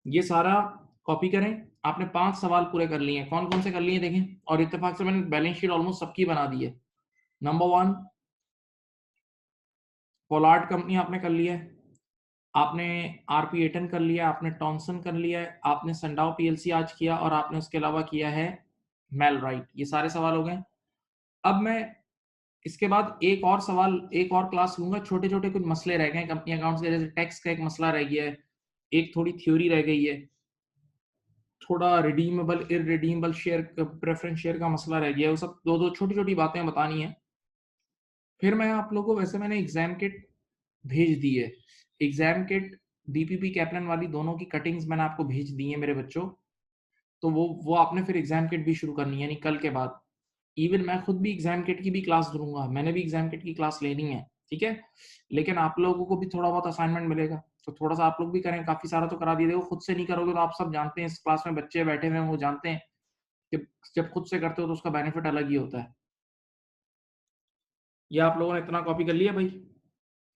Speaker 1: ये सारा कॉपी करें, आपने 5 सवाल पूरे कर लिए हैं, कौन कौन से कर लिए देखें, और इत्तेफाक से मैंने बैलेंस शीट ऑलमोस्ट सबकी बना दी है। नंबर 1 पोलार्ड कंपनी आपने कर लिया है, आपने आरपी एटन कर लिया, आपने टॉनसन कर लिया है, आपने संडाव पीएलसी आज किया, और आपने उसके अलावा किया है मेलराइट। ये सारे सवाल हो गए। अब मैं इसके बाद एक और सवाल, एक और क्लास लूंगा, छोटे छोटे कुछ मसले रह गए कंपनी अकाउंट्स के, जैसे टैक्स का एक मसला रह गया है, एक थोड़ी थ्योरी रह गई है, थोड़ा redeemable irredeemable share preference share का मसला रह गया है, वो सब दो दो छोटी छोटी बातें बतानी है। फिर मैं आप लोगों को, वैसे मैंने एग्जाम किट भेज दी है, एग्जाम किट बीपीपी कैपलन वाली दोनों की कटिंग्स मैंने आपको भेज दी है मेरे बच्चों, तो वो आपने फिर एग्जाम किट भी शुरू करनी है, यानी कल के बाद। इवन मैं खुद भी एग्जाम किट की भी क्लास दूंगा, मैंने भी एग्जाम किट की क्लास लेनी है, ठीक है। लेकिन आप लोगों को भी थोड़ा बहुत असाइनमेंट मिलेगा, तो थोड़ा सा आप लोग भी करें, काफी सारा तो करा दिया, देखो खुद से नहीं करोगे तो आप सब जानते हैं, इस क्लास में बच्चे बैठे हुए हैं वो जानते हैं कि जब खुद से करते हो तो उसका बेनिफिट अलग ही होता है। ये आप लोगों ने इतना कॉपी कर लिया भाई?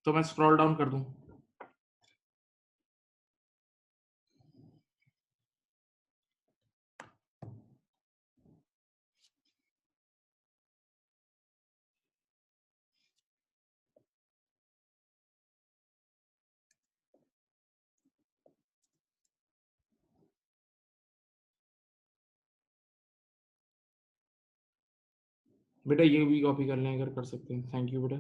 Speaker 1: तो मैं स्क्रॉल डाउन कर दूं? बेटा ये भी कॉपी कर लें अगर कर सकते हैं। थैंक यू बेटा।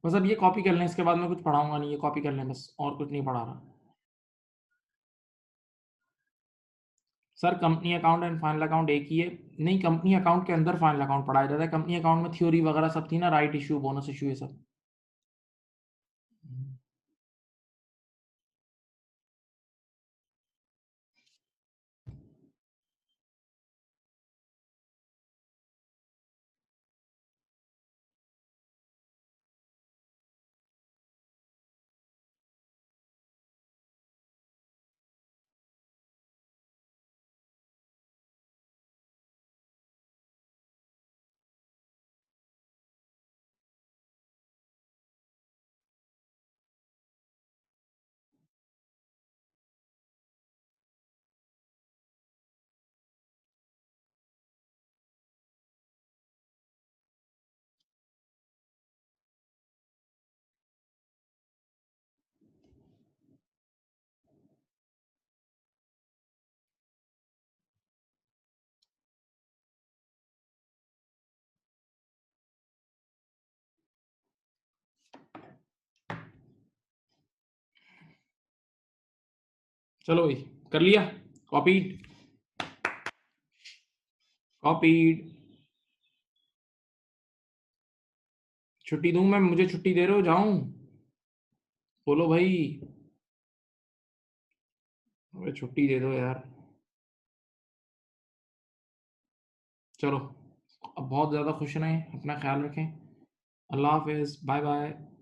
Speaker 1: बस अब ये कॉपी कर लें, इसके बाद मैं कुछ पढ़ाऊंगा नहीं, ये कॉपी कर लें बस, और कुछ नहीं पढ़ा रहा। Sir company account and final account एक ही है? नहीं, कंपनी अकाउंट के अंदर फाइनल अकाउंट पढ़ाया जाता है। कंपनी अकाउंट में थ्योरी वगैरह सब थी ना, राइट इशू, बोनस इशू, ये सब। चलो भाई, कर लिया? कॉपीड? कॉपीड? छुट्टी दूं मैं? मुझे छुट्टी दे रहे हो, जाऊं? बोलो भाई। अबे छुट्टी दे दो यार। चलो, अब बहुत ज़्यादा खुश रहें, अपना ख्याल रखें। अल्लाह हाफ़िज़, बाय बाय।